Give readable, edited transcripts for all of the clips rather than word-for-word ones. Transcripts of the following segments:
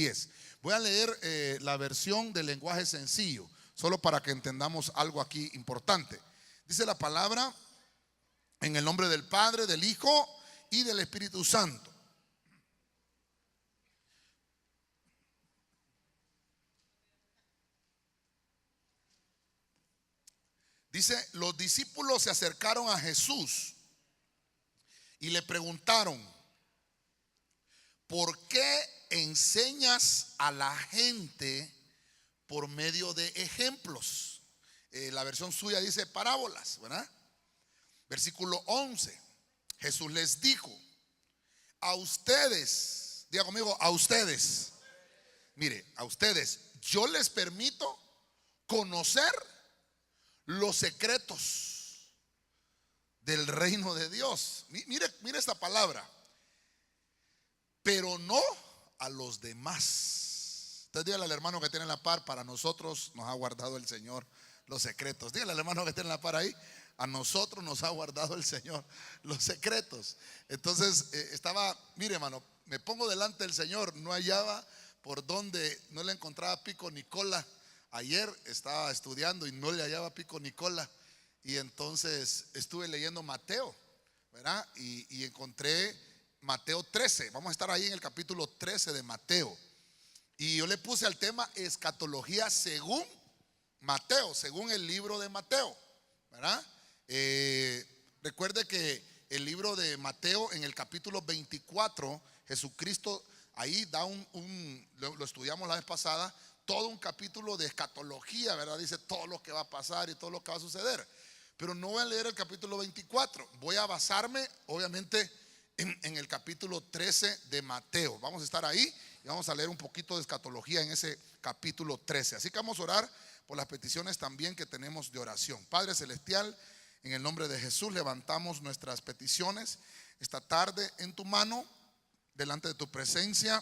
10. Voy a leer la versión del lenguaje sencillo, solo para que entendamos algo aquí importante. Dice la palabra: en el nombre del Padre, del Hijo y del Espíritu Santo. Dice: los discípulos se acercaron a Jesús y le preguntaron: ¿por qué enseñas a la gente por medio de ejemplos? La versión suya dice parábolas, ¿verdad? Versículo 11. Jesús les dijo: a ustedes, diga conmigo, a ustedes, mire, a ustedes yo les permito conocer los secretos del reino de Dios. Mire esta palabra: pero no a los demás. Entonces dígale al hermano que tiene la par: para nosotros nos ha guardado el Señor los secretos. Dígale al hermano que tiene la par ahí: a nosotros nos ha guardado el Señor los secretos. Entonces mire hermano, me pongo delante del Señor, no hallaba por donde, no le encontraba pico ni cola. Ayer estaba estudiando y no le hallaba pico ni cola, y entonces estuve leyendo Mateo, ¿verdad? Y encontré Mateo 13. Vamos a estar ahí en el capítulo 13 de Mateo. Y yo le puse al tema escatología según Mateo, según el libro de Mateo, ¿verdad? Recuerde que el libro de Mateo, en el capítulo 24, Jesucristo ahí da lo estudiamos la vez pasada, todo un capítulo de escatología, ¿verdad? Dice todo lo que va a pasar y todo lo que va a suceder. Pero no voy a leer el capítulo 24, voy a basarme obviamente en el capítulo 13 de Mateo. Vamos a estar ahí y vamos a leer un poquito de escatología en ese capítulo 13. Así que vamos a orar por las peticiones también que tenemos de oración. Padre celestial, en el nombre de Jesús levantamos nuestras peticiones esta tarde en tu mano, delante de tu presencia,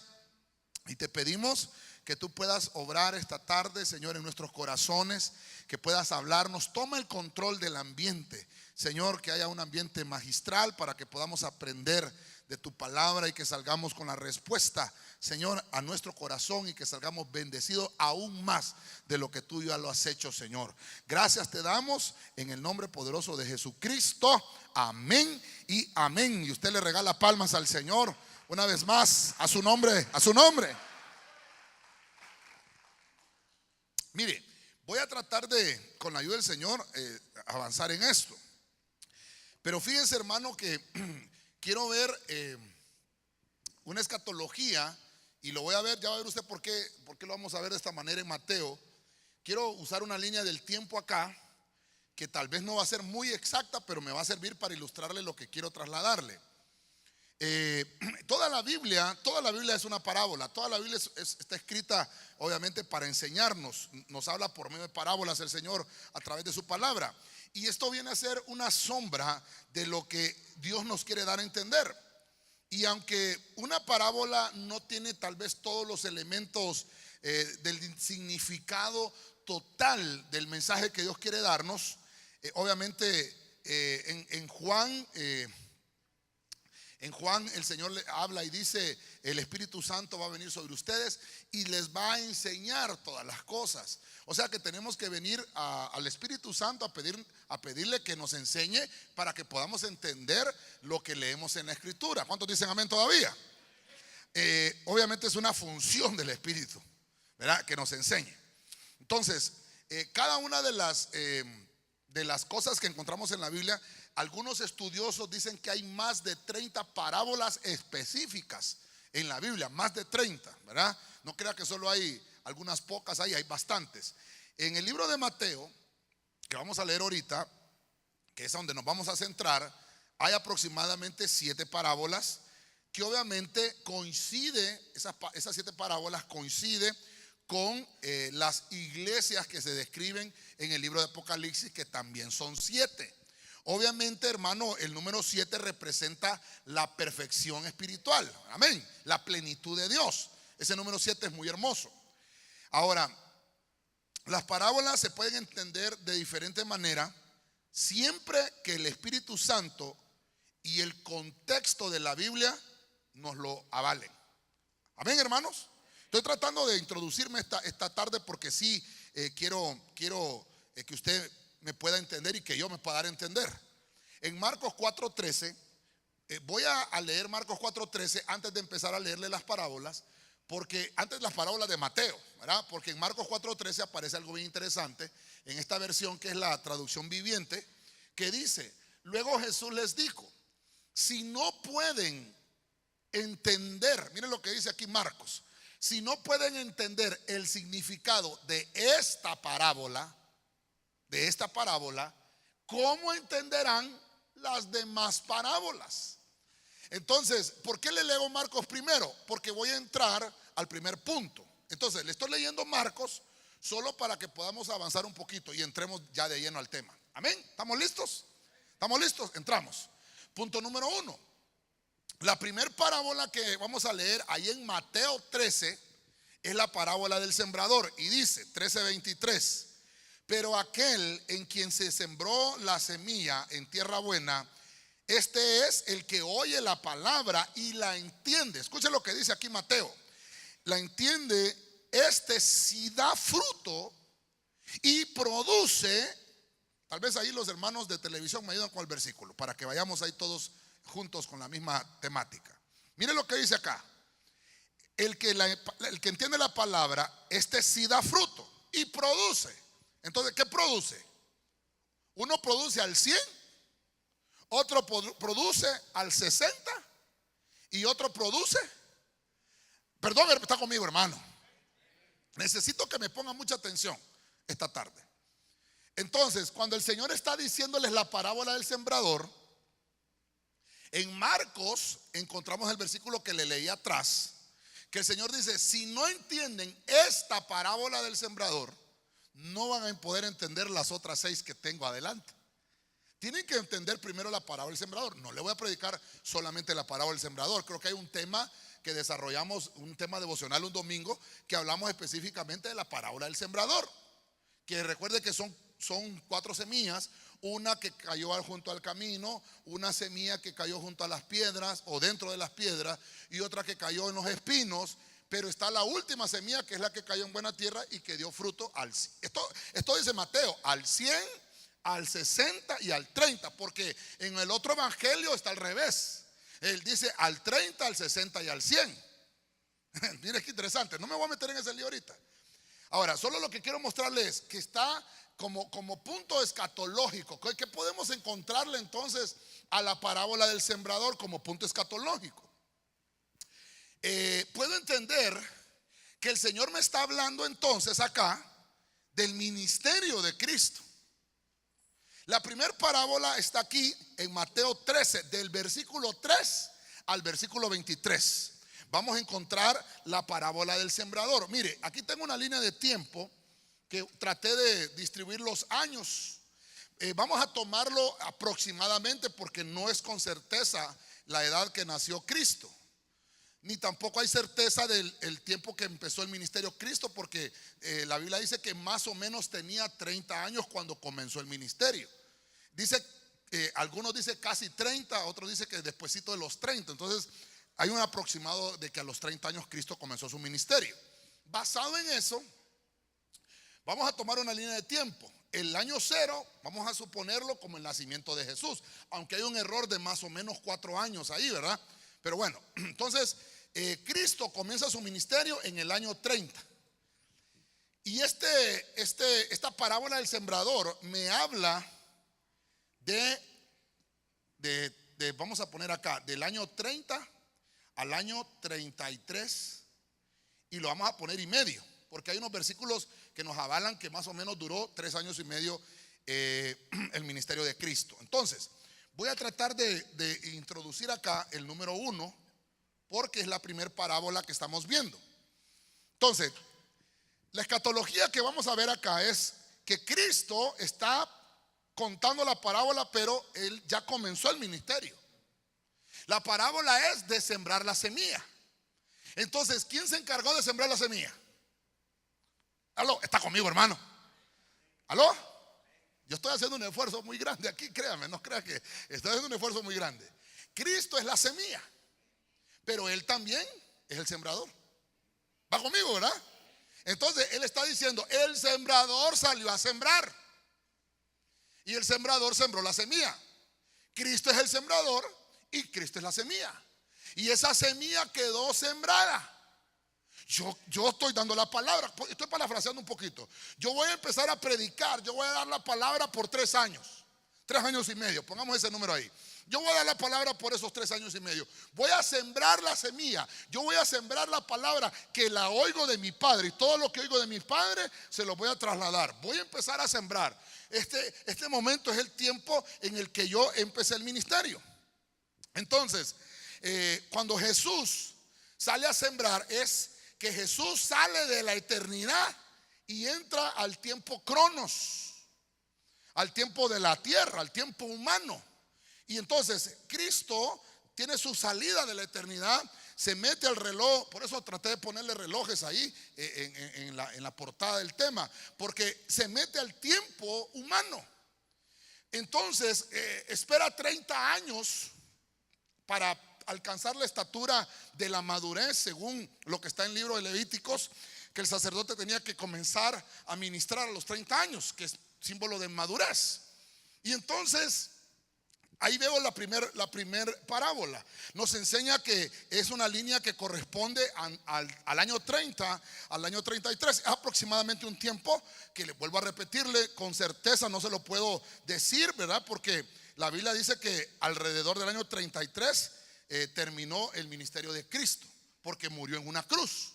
y te pedimos que tú puedas obrar esta tarde, Señor, en nuestros corazones, que puedas hablarnos. Toma el control del ambiente, Señor, que haya un ambiente magistral para que podamos aprender de tu palabra y que salgamos con la respuesta, Señor, a nuestro corazón, y que salgamos bendecidos aún más de lo que tú ya lo has hecho, Señor. Gracias te damos en el nombre poderoso de Jesucristo. Amén y amén. Y usted le regala palmas al Señor una vez más, a su nombre, a su nombre. Mire, voy a tratar de, con la ayuda del Señor, avanzar en esto. Pero fíjense, hermano, que quiero ver una escatología, y lo voy a ver, ya va a ver usted por qué lo vamos a ver de esta manera en Mateo. Quiero usar una línea del tiempo acá, que tal vez no va a ser muy exacta, pero me va a servir para ilustrarle lo que quiero trasladarle. Toda la Biblia es una parábola. Toda la Biblia está escrita obviamente para enseñarnos. Nos habla por medio de parábolas el Señor a través de su palabra. Y esto viene a ser una sombra de lo que Dios nos quiere dar a entender. Y aunque una parábola no tiene tal vez todos los elementos del significado total del mensaje que Dios quiere darnos, obviamente en Juan el Señor le habla y dice: el Espíritu Santo va a venir sobre ustedes y les va a enseñar todas las cosas. O sea que tenemos que venir al Espíritu Santo a pedirle que nos enseñe para que podamos entender lo que leemos en la Escritura. ¿Cuántos dicen amén todavía? Obviamente es una función del Espíritu, ¿verdad? Que nos enseñe. Entonces, cada una de las cosas que encontramos en la Biblia, algunos estudiosos dicen que hay más de 30 parábolas específicas en la Biblia, más de 30, ¿verdad? No crea que solo hay algunas pocas, hay bastantes. En el libro de Mateo, que vamos a leer ahorita, que es donde nos vamos a centrar, hay aproximadamente 7 parábolas que obviamente esas 7 parábolas coinciden con las iglesias que se describen en el libro de Apocalipsis, que también son 7. Obviamente, hermano, el número 7 representa la perfección espiritual. Amén. La plenitud de Dios. Ese número 7 es muy hermoso. Ahora, las parábolas se pueden entender de diferente manera siempre que el Espíritu Santo y el contexto de la Biblia nos lo avalen. Amén, hermanos. Estoy tratando de introducirme esta tarde porque sí quiero que usted me pueda entender y que yo me pueda dar a entender. En Marcos 4:13, voy a leer Marcos 4:13 antes de empezar a leerle las parábolas, porque antes las parábolas de Mateo, ¿verdad? Porque en Marcos 4:13 aparece algo bien interesante en esta versión que es la traducción viviente, que dice: luego Jesús les dijo, si no pueden entender, miren lo que dice aquí Marcos, si no pueden entender el significado de esta parábola, ¿cómo entenderán las demás parábolas? Entonces, ¿por qué le leo Marcos primero? Porque voy a entrar al primer punto. Entonces, le estoy leyendo Marcos solo para que podamos avanzar un poquito y entremos ya de lleno al tema. Amén. ¿Estamos listos? ¿Estamos listos? Entramos. Punto número 1. La primera parábola que vamos a leer ahí en Mateo 13 es la parábola del sembrador y dice 13:23: pero aquel en quien se sembró la semilla en tierra buena, este es el que oye la palabra y la entiende. Escuche lo que dice aquí Mateo. La entiende, este sí da fruto y produce. Tal vez ahí los hermanos de televisión me ayudan con el versículo para que vayamos ahí todos juntos con la misma temática. Mire lo que dice acá: el que entiende la palabra, este sí da fruto y produce. Entonces, ¿qué produce? Uno produce al 100, otro produce al 60 y otro produce, perdón, está conmigo, hermano. Necesito que me pongan mucha atención esta tarde. Entonces, cuando el Señor está diciéndoles la parábola del sembrador, en Marcos encontramos el versículo que le leí atrás, que el Señor dice: si no entienden esta parábola del sembrador, no van a poder entender las otras 6 que tengo adelante. Tienen que entender primero la parábola del sembrador. No le voy a predicar solamente la parábola del sembrador. Creo que hay un tema que desarrollamos, un tema devocional un domingo, que hablamos específicamente de la parábola del sembrador. Que recuerde que son 4 semillas: una que cayó junto al camino, una semilla que cayó junto a las piedras o dentro de las piedras, y otra que cayó en los espinos. Pero está la última semilla, que es la que cayó en buena tierra y que dio fruto al 100. Esto dice Mateo, al 100, al 60 y al 30, porque en el otro evangelio está al revés. Él dice al 30, al 60 y al 100. Mire qué interesante, no me voy a meter en ese lío ahorita. Ahora, solo lo que quiero mostrarles es que está como punto escatológico. ¿Qué podemos encontrarle entonces a la parábola del sembrador como punto escatológico? Puedo entender que el Señor me está hablando entonces acá del ministerio de Cristo. La primera parábola está aquí en Mateo 13, del versículo 3 al versículo 23. Vamos a encontrar la parábola del sembrador. Mire, aquí tengo una línea de tiempo que traté de distribuir los años. Vamos a tomarlo aproximadamente, porque no es con certeza la edad que nació Cristo, ni tampoco hay certeza del tiempo que empezó el ministerio Cristo, porque la Biblia dice que más o menos tenía 30 años cuando comenzó el ministerio. Dice, algunos dicen casi 30, otros dicen que despuesito de los 30. Entonces hay un aproximado de que a los 30 años Cristo comenzó su ministerio. Basado en eso, vamos a tomar una línea de tiempo. El año 0 vamos a suponerlo como el nacimiento de Jesús, aunque hay un error de más o menos 4 años ahí, ¿verdad? Pero bueno, entonces Cristo comienza su ministerio en el año 30. Y esta parábola del sembrador me habla vamos a poner acá, del año 30 al año 33, y lo vamos a poner y medio, porque hay unos versículos que nos avalan que más o menos duró 3 años y medio el ministerio de Cristo. Entonces, voy a tratar de introducir acá el número 1, porque es la primera parábola que estamos viendo. Entonces, la escatología que vamos a ver acá es que Cristo está contando la parábola, pero él ya comenzó el ministerio. La parábola es de sembrar la semilla. Entonces, ¿quién se encargó de sembrar la semilla? ¿Aló? ¿Está conmigo, hermano? ¿Aló? Yo estoy haciendo un esfuerzo muy grande aquí, créame, no crea que estoy haciendo un esfuerzo muy grande. Cristo es la semilla, pero Él también es el sembrador. ¿Va conmigo, verdad? Entonces él está diciendo, el sembrador salió a sembrar y el sembrador sembró la semilla. Cristo es el sembrador y Cristo es la semilla, y esa semilla quedó sembrada. Yo estoy dando la palabra, estoy parafraseando un poquito. Yo voy a empezar a predicar, yo voy a dar la palabra por 3 años, 3 años y medio, pongamos ese número ahí. Yo voy a dar la palabra por esos 3 años y medio. Voy a sembrar la semilla. Yo voy a sembrar la palabra que la oigo de mi padre. Y todo lo que oigo de mi padre se lo voy a trasladar. Voy a empezar a sembrar. Este momento es el tiempo en el que yo empecé el ministerio. Entonces, cuando Jesús sale a sembrar, es que Jesús sale de la eternidad y entra al tiempo cronos, al tiempo de la tierra, al tiempo humano. Y entonces Cristo tiene su salida de la eternidad, se mete al reloj. Por eso traté de ponerle relojes ahí en la portada del tema, porque se mete al tiempo humano. Entonces espera 30 años para alcanzar la estatura de la madurez, según lo que está en el libro de Levíticos, que el sacerdote tenía que comenzar a ministrar a los 30 años, que es símbolo de madurez. Y entonces ahí veo la primer parábola. Nos enseña que es una línea que corresponde al año 30, al año 33. Es aproximadamente un tiempo que, le vuelvo a repetirle, con certeza no se lo puedo decir, ¿verdad? Porque la Biblia dice que alrededor del año 33 terminó el ministerio de Cristo, porque murió en una cruz.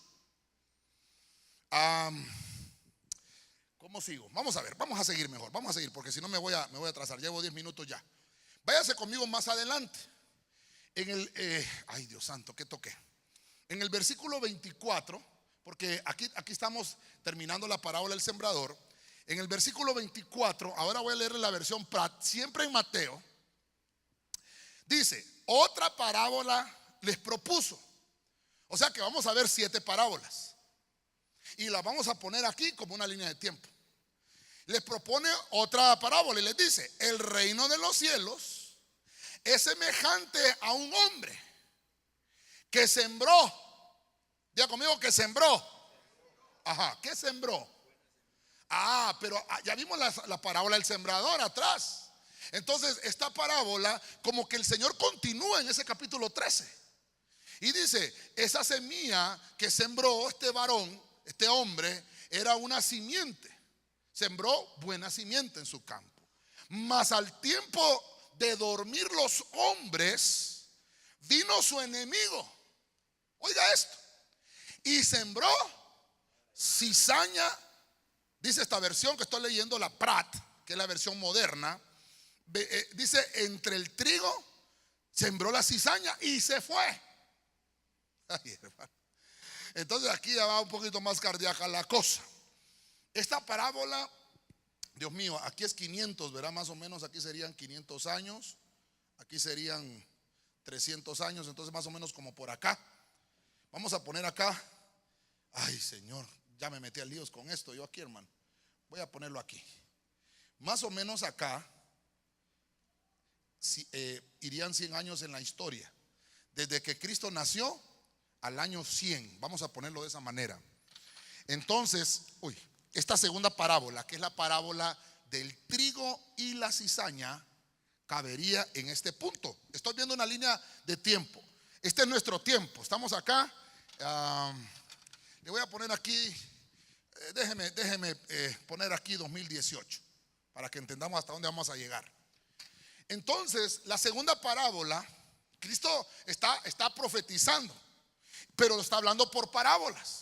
¿Cómo sigo? Vamos a ver, vamos a seguir mejor. Vamos a seguir, porque si no me voy a atrasar. Llevo 10 minutos ya. Váyase conmigo más adelante. En el, ay Dios santo, ¿qué toqué? En el versículo 24, porque aquí estamos terminando la parábola del sembrador. En el versículo 24, ahora voy a leerle la versión Prat, siempre en Mateo. Dice, otra parábola les propuso. O sea que vamos a ver 7 parábolas y las vamos a poner aquí como una línea de tiempo. Les propone otra parábola y les dice, el reino de los cielos es semejante a un hombre que sembró. Diga conmigo, que sembró. Ajá, ¿qué sembró? Pero ya vimos la parábola del sembrador atrás. Entonces esta parábola como que el Señor continúa en ese capítulo 13 y dice, esa semilla que sembró este varón, este hombre, era una simiente. Sembró buena simiente en su campo. Mas al tiempo de dormir los hombres, vino su enemigo. Oiga esto. Y sembró cizaña. Dice esta versión que estoy leyendo, la Prat, que es la versión moderna. Dice, entre el trigo sembró la cizaña y se fue. Ay, hermano. Entonces aquí ya va un poquito más cardíaca la cosa. Esta parábola, Dios mío, aquí es 500, ¿verdad? Más o menos aquí serían 500 años. Aquí serían 300 años, entonces más o menos como por acá. Vamos a poner acá. Ay, Señor, ya me metí a líos con esto yo aquí, hermano. Voy a ponerlo aquí. Más o menos acá irían 100 años en la historia. Desde que Cristo nació al año 100. Vamos a ponerlo de esa manera. Entonces, esta segunda parábola, que es la parábola del trigo y la cizaña, cabería en este punto. Estoy viendo una línea de tiempo. Este es nuestro tiempo. Estamos acá. Le voy a poner aquí, déjeme poner aquí 2018 para que entendamos hasta dónde vamos a llegar. Entonces, la segunda parábola, Cristo está profetizando, pero lo está hablando por parábolas.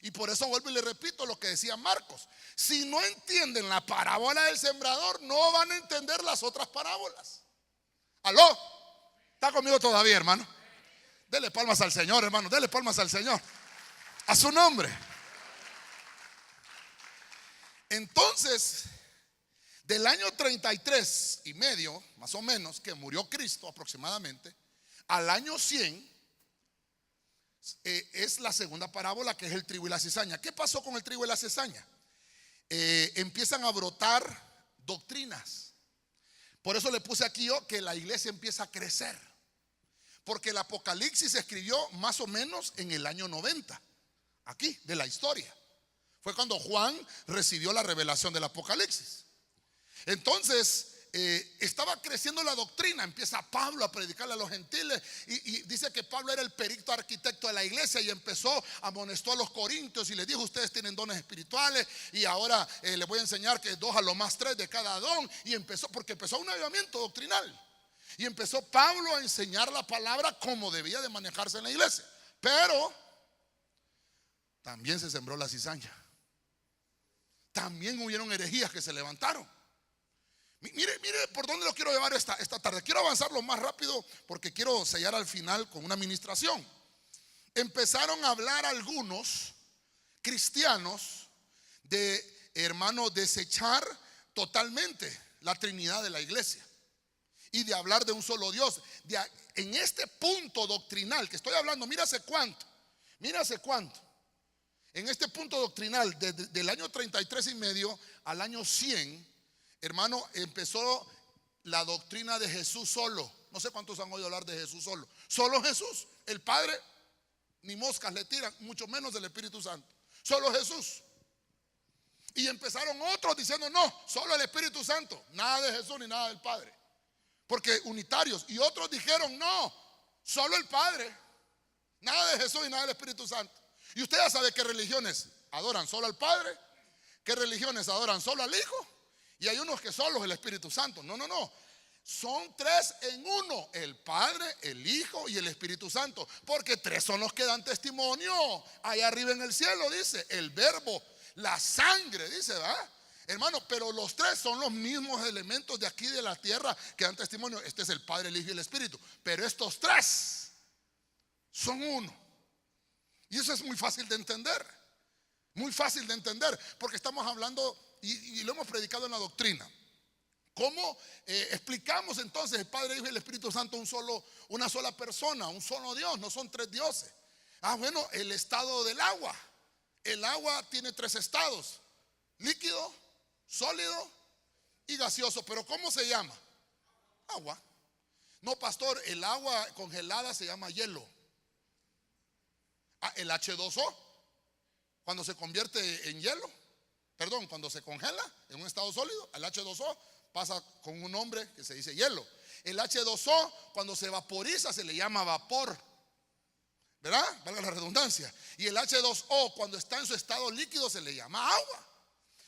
Y por eso vuelvo y le repito lo que decía Marcos. Si no entienden la parábola del sembrador, no van a entender las otras parábolas. ¿Aló? ¿Está conmigo todavía, hermano? Dele palmas al Señor, hermano. Dele palmas al Señor. A su nombre. Entonces, del año 33 y medio, más o menos, que murió Cristo aproximadamente, al año 100, es la segunda parábola, que es el trigo y la cizaña. ¿Qué pasó con el trigo y la cizaña? Empiezan a brotar doctrinas. Por eso le puse aquí yo que la iglesia empieza a crecer, porque el Apocalipsis se escribió más o menos en el año 90. aquí, de la historia. Fue cuando Juan recibió la revelación del Apocalipsis. Entonces estaba creciendo la doctrina. Empieza Pablo a predicarle a los gentiles y dice que Pablo era el perito arquitecto de la iglesia y amonestó a los corintios y les dijo: ustedes tienen dones espirituales y ahora les voy a enseñar que 2 a lo más 3 de cada don. Y porque empezó un avivamiento doctrinal y empezó Pablo a enseñar la palabra como debía de manejarse en la iglesia. Pero también se sembró la cizaña. También hubieron herejías que se levantaron. Mire por dónde lo quiero llevar esta tarde. Quiero avanzar lo más rápido porque quiero sellar al final con una administración. Empezaron a hablar algunos cristianos de, hermano, desechar totalmente la Trinidad de la iglesia y de hablar de un solo Dios. En este punto doctrinal que estoy hablando, mira hace cuánto. En este punto doctrinal, del año 33 y medio al año 100, hermano, empezó la doctrina de Jesús solo. No sé cuántos han oído hablar de Jesús solo. Solo Jesús. El Padre ni moscas le tiran, mucho menos del Espíritu Santo. Solo Jesús. Y empezaron otros diciendo: no, solo el Espíritu Santo, nada de Jesús ni nada del Padre, porque unitarios. Y otros dijeron: no, solo el Padre, nada de Jesús y nada del Espíritu Santo. Y usted ya sabe qué religiones adoran solo al Padre, qué religiones adoran solo al Hijo, y hay unos que solo es el Espíritu Santo. No, son 3 en uno: el Padre, el Hijo y el Espíritu Santo, porque 3 son los que dan testimonio allá arriba en el cielo, dice el Verbo, la sangre, dice, ¿verdad? Hermano, pero los 3 son los mismos elementos de aquí de la tierra que dan testimonio. Este es el Padre, el Hijo y el Espíritu, pero estos 3 son uno. Y eso es muy fácil de entender. Muy fácil de entender, porque estamos hablando y lo hemos predicado en la doctrina. ¿Cómo explicamos entonces el Padre, el Hijo y el Espíritu Santo una sola persona, un solo Dios? No son 3 dioses. Bueno, el estado del agua. El agua tiene 3 estados: líquido, sólido y gaseoso. Pero ¿cómo se llama? Agua. No, pastor, el agua congelada se llama hielo. El H2O, cuando se convierte en hielo, cuando se congela en un estado sólido, el H2O pasa con un nombre que se dice hielo. El H2O, cuando se vaporiza, se le llama vapor, ¿verdad? Valga la redundancia. Y el H2O, cuando está en su estado líquido, se le llama agua.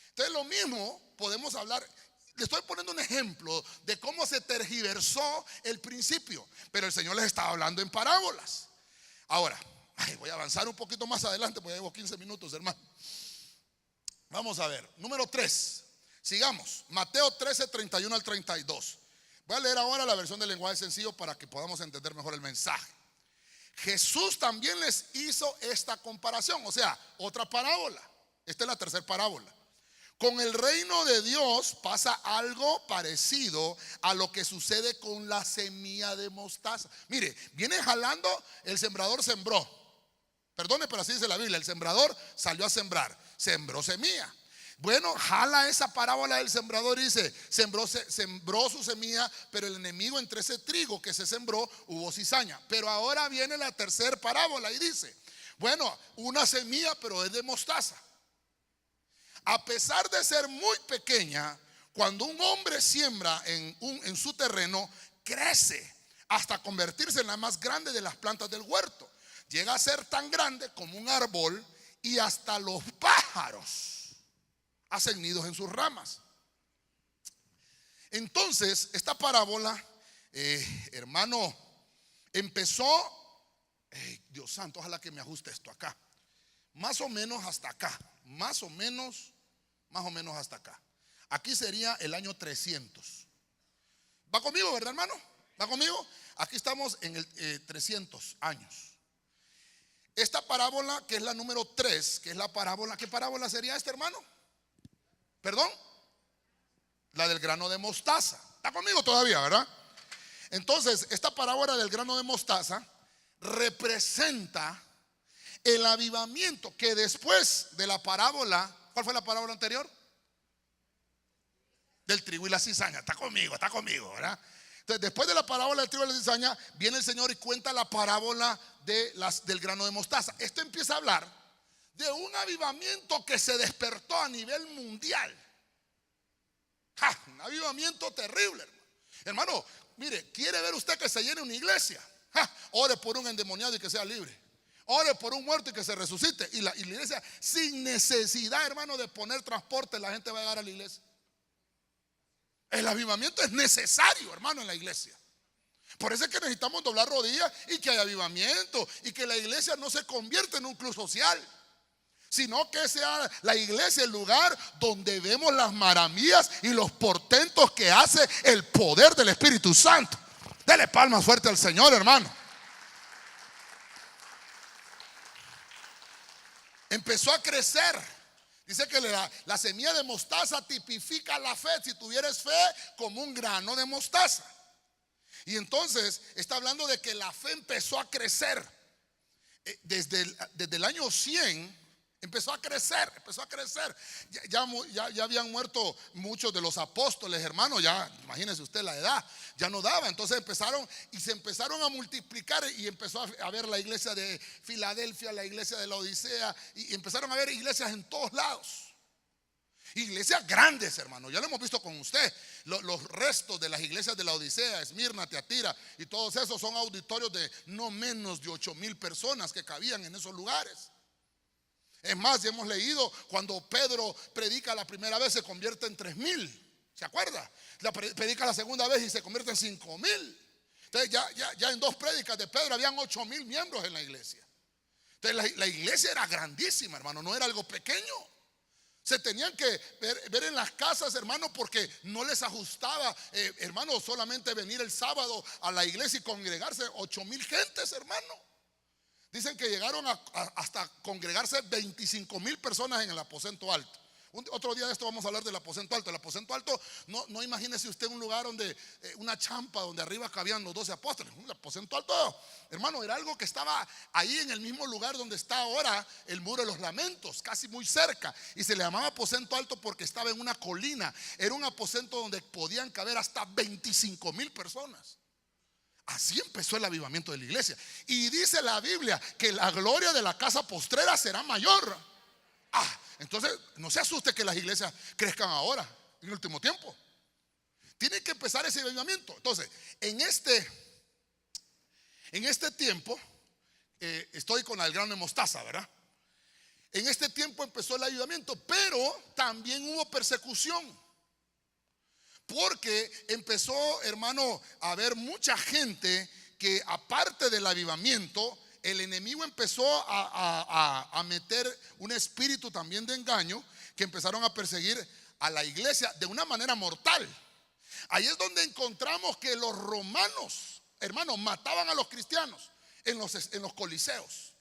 Entonces, lo mismo podemos hablar. Le estoy poniendo un ejemplo de cómo se tergiversó el principio, pero el Señor les estaba hablando en parábolas. Ahora, voy a avanzar un poquito más adelante porque llevo 15 minutos, hermano. Vamos a ver, número 3. Sigamos, Mateo 13, 31 al 32. Voy a leer ahora la versión del lenguaje sencillo para que podamos entender mejor el mensaje. Jesús también les hizo esta comparación, o sea, otra parábola. Esta es la tercera parábola. Con el reino de Dios pasa algo parecido a lo que sucede con la semilla de mostaza. Mire, viene jalando, el sembrador sembró. Perdone, pero así dice la Biblia: el sembrador salió a sembrar, sembró semilla. Bueno, jala esa parábola del sembrador y dice: sembró su semilla, pero el enemigo, entre ese trigo que se sembró, hubo cizaña. Pero ahora viene la tercera parábola y dice: bueno, una semilla, pero es de mostaza. A pesar de ser muy pequeña, cuando un hombre siembra en su terreno, crece hasta convertirse en la más grande de las plantas del huerto. Llega a ser tan grande como un árbol y hasta los pájaros hacen nidos en sus ramas. Entonces, esta parábola, hermano, empezó, Dios santo, ojalá que me ajuste esto acá, más o menos hasta acá, más o menos hasta acá. Aquí sería el año 300. ¿Va conmigo, verdad, hermano? ¿Va conmigo? Aquí estamos en el 300 años. Esta parábola, que es la número 3, que es la parábola, ¿qué parábola sería esta, hermano? ¿Perdón? La del grano de mostaza. ¿Está conmigo todavía, verdad? Entonces, esta parábola del grano de mostaza representa el avivamiento que después de la parábola, ¿cuál fue la parábola anterior? Del trigo y la cizaña. Está conmigo, ¿verdad? Entonces, después de la parábola del trigo y la cizaña, viene el Señor y cuenta la parábola del grano de mostaza. Esto empieza a hablar de un avivamiento que se despertó a nivel mundial. Un avivamiento terrible, hermano. Hermano, mire, ¿quiere ver usted que se llene una iglesia? Ore por un endemoniado y que sea libre. Ore por un muerto y que se resucite. Y la iglesia, sin necesidad, hermano, de poner transporte, la gente va a llegar a la iglesia. El avivamiento es necesario, hermano, en la iglesia. Por eso es que necesitamos doblar rodillas y que haya avivamiento, y que la iglesia no se convierta en un club social, sino que sea la iglesia el lugar donde vemos las maravillas y los portentos que hace el poder del Espíritu Santo. Dele palmas fuerte al Señor, hermano. Empezó a crecer. Dice que la semilla de mostaza tipifica la fe. Si tuvieras fe como un grano de mostaza. Y entonces está hablando de que la fe empezó a crecer. Desde el año 100 empezó a crecer, ya habían muerto muchos de los apóstoles, hermanos. Ya imagínense usted la edad, ya no daba. Entonces se empezaron a multiplicar, y empezó a ver la iglesia de Filadelfia, la iglesia de la Odisea, y empezaron a ver iglesias en todos lados. Iglesias grandes, hermano. Ya lo hemos visto con usted. Los restos de las iglesias de la Odisea, Esmirna, Teatira y todos esos son auditorios de no menos de 8,000 personas que cabían en esos lugares. Es más, ya hemos leído cuando Pedro predica la primera vez, se convierte en 3,000. ¿Se acuerda? Predica la segunda vez y se convierte en 5,000. Entonces ya en 2 prédicas de Pedro habían 8,000 miembros en la iglesia. Entonces la iglesia era grandísima, hermano, no era algo pequeño. Se tenían que ver en las casas, hermano, porque no les ajustaba, hermano, solamente venir el sábado a la iglesia y congregarse 8,000 gentes, hermano. Dicen que llegaron hasta congregarse 25,000 personas en el aposento alto. Otro día de esto vamos a hablar del aposento alto. El aposento alto, no imagínese usted un lugar donde, una champa donde arriba cabían los 12 apóstoles. El aposento alto, hermano, era algo que estaba ahí en el mismo lugar donde está ahora el muro de los lamentos, casi muy cerca. Y se le llamaba aposento alto porque estaba en una colina. Era un aposento donde podían caber hasta 25,000 personas. Así empezó el avivamiento de la iglesia. Y dice la Biblia que la gloria de la casa postrera será mayor. Entonces no se asuste que las iglesias crezcan ahora, en el último tiempo. Tiene que empezar ese avivamiento. Entonces, en este tiempo, estoy con el grano de mostaza, ¿verdad? En este tiempo empezó el avivamiento, pero también hubo persecución. Porque empezó, hermano, a haber mucha gente que, aparte del avivamiento, el enemigo empezó a meter un espíritu también de engaño, que empezaron a perseguir a la iglesia de una manera mortal. Ahí es donde encontramos que los romanos, hermanos, mataban a los cristianos en los coliseos.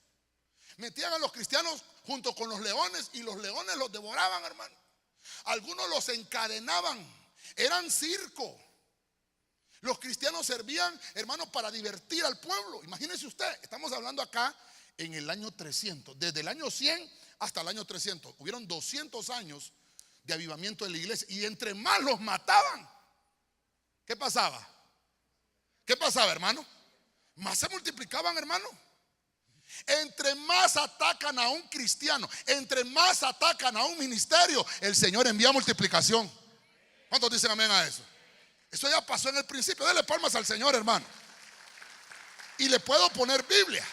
Metían a los cristianos junto con los leones, y los leones los devoraban, hermano. Algunos los encadenaban. Eran circo. Los cristianos servían, hermanos, para divertir al pueblo. Imagínese usted, estamos hablando acá en el año 300. Desde el año 100 hasta el año 300 hubieron 200 años de avivamiento de la iglesia. Y entre más los mataban, ¿qué pasaba? ¿Qué pasaba, hermano? Más se multiplicaban, hermano. Entre más atacan a un cristiano, entre más atacan a un ministerio, el Señor envía multiplicación. ¿Cuántos dicen amén a eso? Eso ya pasó en el principio. Dele palmas al Señor, hermano. Y le puedo poner Biblia.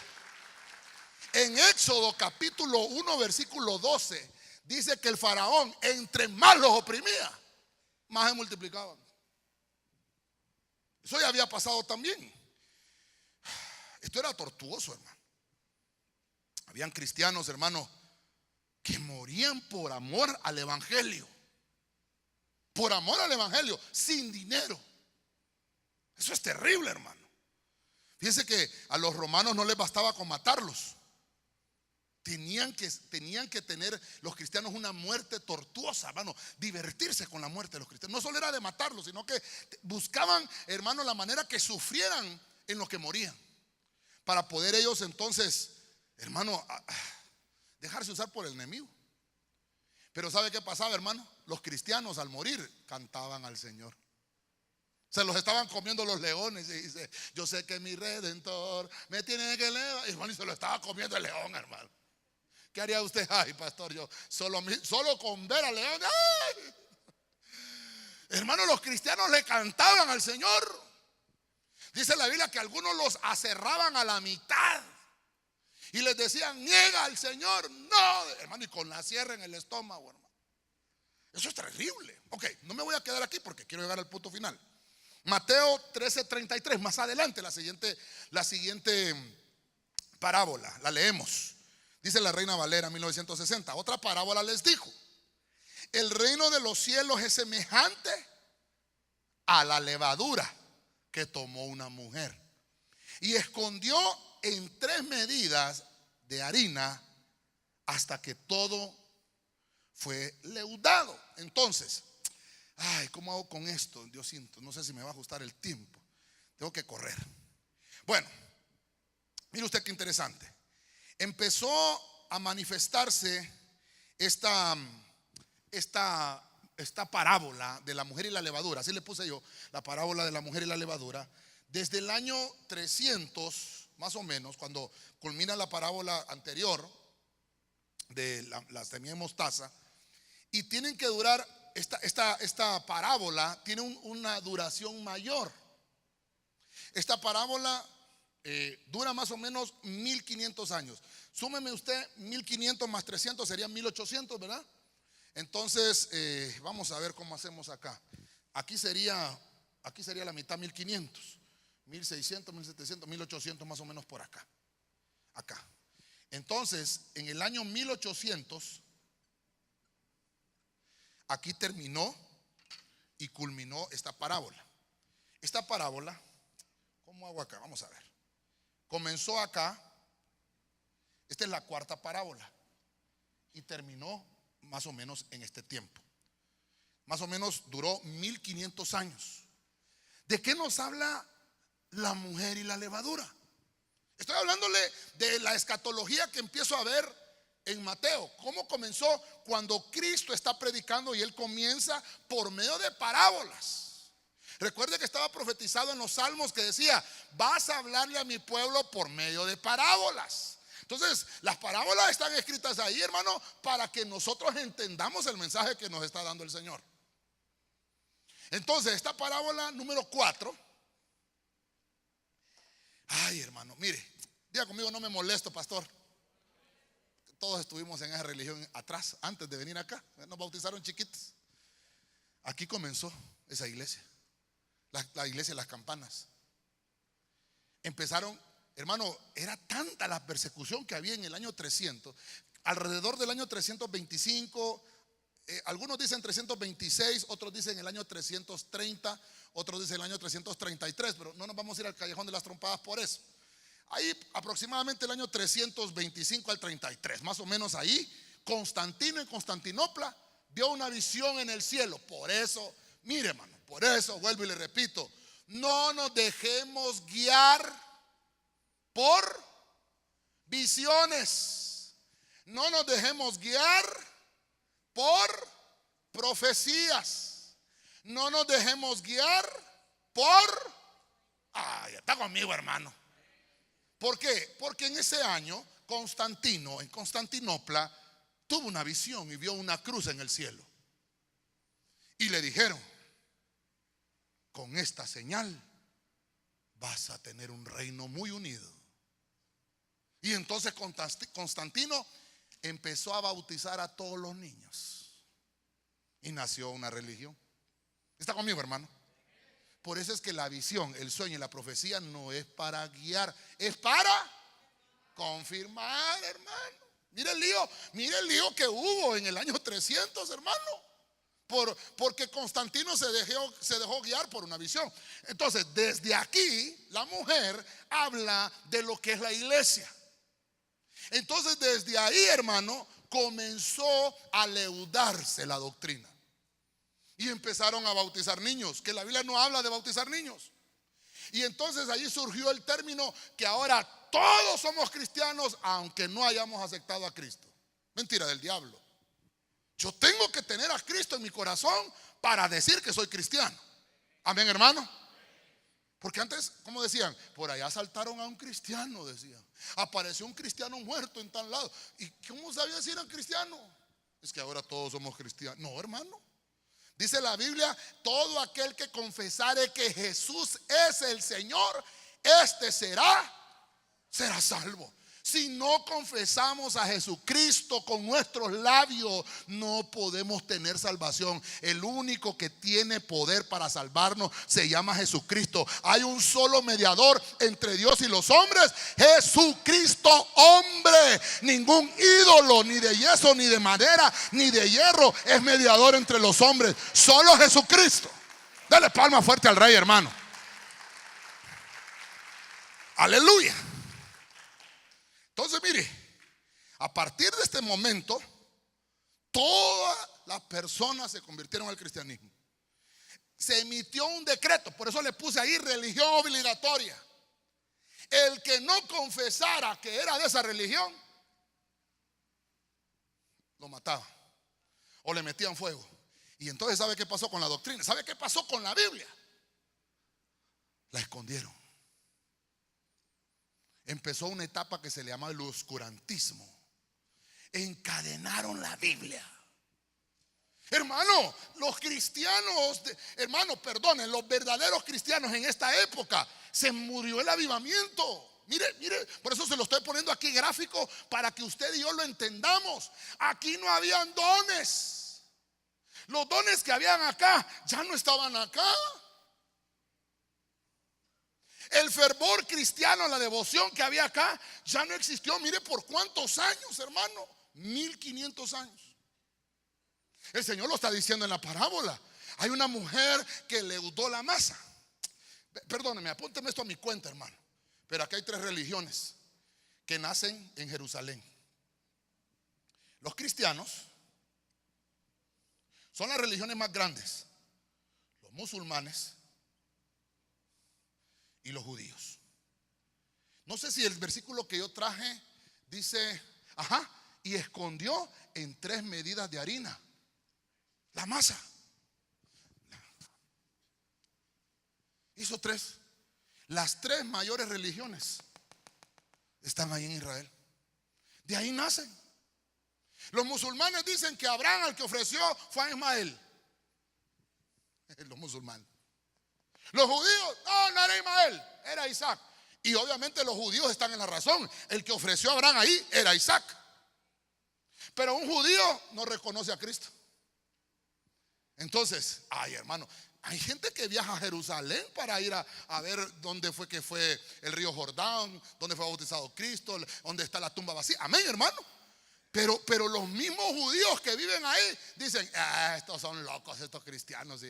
En Éxodo capítulo 1 versículo 12 dice que el faraón, entre más los oprimía, más se multiplicaban. Eso ya había pasado también. Esto era tortuoso, hermano. Habían cristianos, hermano, que morían por amor al evangelio. Por amor al evangelio, sin dinero. Eso es terrible, hermano. Fíjense que a los romanos no les bastaba con matarlos. Tenían que tener los cristianos una muerte tortuosa, hermano. Divertirse con la muerte de los cristianos. No solo era de matarlos, sino que buscaban, hermano, la manera que sufrieran en lo que morían, para poder ellos entonces, hermano, dejarse usar por el enemigo. Pero ¿sabe qué pasaba, hermano? Los cristianos al morir cantaban al Señor. Se los estaban comiendo los leones. Y dice: yo sé que mi Redentor me tiene que elevar. Hermano, y se lo estaba comiendo el león, hermano. ¿Qué haría usted? Ay, pastor, yo solo con ver a León. ¡Ay! Hermano, los cristianos le cantaban al Señor. Dice la Biblia que algunos los aserraban a la mitad y les decían: niega al Señor. No, hermano, y con la sierra en el estómago, hermano. Eso es terrible. Ok, no me voy a quedar aquí porque quiero llegar al punto final. Mateo 13:33, más adelante, la siguiente parábola, la leemos. Dice la Reina Valera 1960. Otra parábola les dijo: el reino de los cielos es semejante a la levadura que tomó una mujer y escondió en 3 medidas de harina hasta que todo fue leudado. Entonces, ay, ¿cómo hago con esto? Diosito, no sé si me va a ajustar el tiempo. Tengo que correr. Bueno, mire usted qué interesante. Empezó a manifestarse esta parábola de la mujer y la levadura. Así le puse yo, la parábola de la mujer y la levadura. Desde el año 300, más o menos, cuando culmina la parábola anterior de la semilla de mostaza. Y tienen que durar, esta parábola tiene una duración mayor. Esta parábola dura más o menos 1500 años. Súmeme usted 1500 más 300, serían 1800, ¿verdad? Entonces, vamos a ver cómo hacemos acá. Aquí sería la mitad, 1500, 1600, 1700, 1800 más o menos por acá. Acá. Entonces, en el año 1800, aquí terminó y culminó esta parábola. Esta parábola, ¿cómo hago acá? Vamos a ver. Comenzó acá. Esta es la 4ª parábola y terminó más o menos en este tiempo. Más o menos duró 1500 años. ¿De qué nos habla la mujer y la levadura? Estoy hablándole de la escatología que empiezo a ver en Mateo. ¿Cómo comenzó? Cuando Cristo está predicando y Él comienza por medio de parábolas. Recuerde que estaba profetizado en los Salmos que decía: vas a hablarle a mi pueblo por medio de parábolas. Entonces, las parábolas están escritas ahí, hermano, para que nosotros entendamos el mensaje que nos está dando el Señor. Entonces, esta parábola número 4. Ay, hermano, mire, diga conmigo: no me molesto, pastor. Todos estuvimos en esa religión atrás, antes de venir acá. Nos bautizaron chiquitos. Aquí comenzó esa iglesia, la iglesia de las campanas. Empezaron, hermano, era tanta la persecución que había en el año 300. Alrededor del año 325, algunos dicen 326, otros dicen el año 330, otros dicen el año 333, pero no nos vamos a ir al callejón de las trompadas por eso. Ahí aproximadamente el año 325 al 33, más o menos ahí, Constantino en Constantinopla vio una visión en el cielo. Por eso, mire, hermano, por eso vuelvo y le repito: no nos dejemos guiar por visiones. No nos dejemos guiar por profecías. No nos dejemos guiar por... Ay, está conmigo, hermano. ¿Por qué? Porque en ese año Constantino, en Constantinopla, tuvo una visión y vio una cruz en el cielo. Y le dijeron: con esta señal vas a tener un reino muy unido. Y entonces Constantino empezó a bautizar a todos los niños y nació una religión. ¿Está conmigo, hermano? Por eso es que la visión, el sueño y la profecía no es para guiar, es para confirmar, hermano. Mire el lío que hubo en el año 300, hermano. Porque Constantino se dejó guiar por una visión. Entonces, desde aquí, la mujer habla de lo que es la iglesia. Entonces, desde ahí, hermano, comenzó a leudarse la doctrina. Y empezaron a bautizar niños, que la Biblia no habla de bautizar niños. Y entonces allí surgió el término que ahora todos somos cristianos aunque no hayamos aceptado a Cristo. Mentira del diablo. Yo tengo que tener a Cristo en mi corazón para decir que soy cristiano. Amén, hermano. Porque antes, ¿cómo decían? Por allá asaltaron a un cristiano, decían. Apareció un cristiano muerto en tal lado. ¿Y cómo sabía si eran cristianos? Es que ahora todos somos cristianos. No, hermano. Dice la Biblia, todo aquel que confesare que Jesús es el Señor, este será salvo. Si no confesamos a Jesucristo con nuestros labios, no podemos tener salvación. El único que tiene poder para salvarnos se llama Jesucristo. Hay un solo mediador entre Dios y los hombres, Jesucristo hombre. Ningún ídolo, ni de yeso, ni de madera, ni de hierro es mediador entre los hombres. Solo Jesucristo. Dale palma fuerte al Rey, hermano. Aleluya. Entonces, mire, a partir de este momento, todas las personas se convirtieron al cristianismo. Se emitió un decreto, por eso le puse ahí religión obligatoria. El que no confesara que era de esa religión, lo mataban o le metían fuego. Y entonces, ¿sabe qué pasó con la doctrina? ¿Sabe qué pasó con la Biblia? La escondieron. Empezó una etapa que se le llama el oscurantismo. Encadenaron la Biblia. Hermano, los cristianos, los verdaderos cristianos en esta época, se murió el avivamiento. Mire, por eso se lo estoy poniendo aquí gráfico para que usted y yo lo entendamos. Aquí no habían dones. Los dones que habían acá ya no estaban acá. El fervor cristiano, la devoción que había acá ya no existió. Mire por cuántos años, hermano. 1500 años. El Señor lo está diciendo en la parábola. Hay una mujer que leudó la masa. Perdóneme, apúnteme esto a mi cuenta, hermano. Pero aquí hay 3 religiones que nacen en Jerusalén. Los cristianos son las religiones más grandes. Los musulmanes y los judíos. No sé si el versículo que yo traje dice, y escondió en 3 medidas de harina la masa. Hizo 3. Las 3 mayores religiones están ahí en Israel. De ahí nacen. Los musulmanes dicen que Abraham, al que ofreció, fue a Ismael. Los musulmanes. Los judíos, no era Ismael, era Isaac. Y obviamente los judíos están en la razón. El que ofreció a Abraham ahí era Isaac. Pero un judío no reconoce a Cristo. Entonces, hermano, hay gente que viaja a Jerusalén para ir a ver dónde fue que fue el río Jordán, dónde fue bautizado Cristo, dónde está la tumba vacía. Amén, hermano. Pero los mismos judíos que viven ahí dicen, estos son locos, estos cristianos.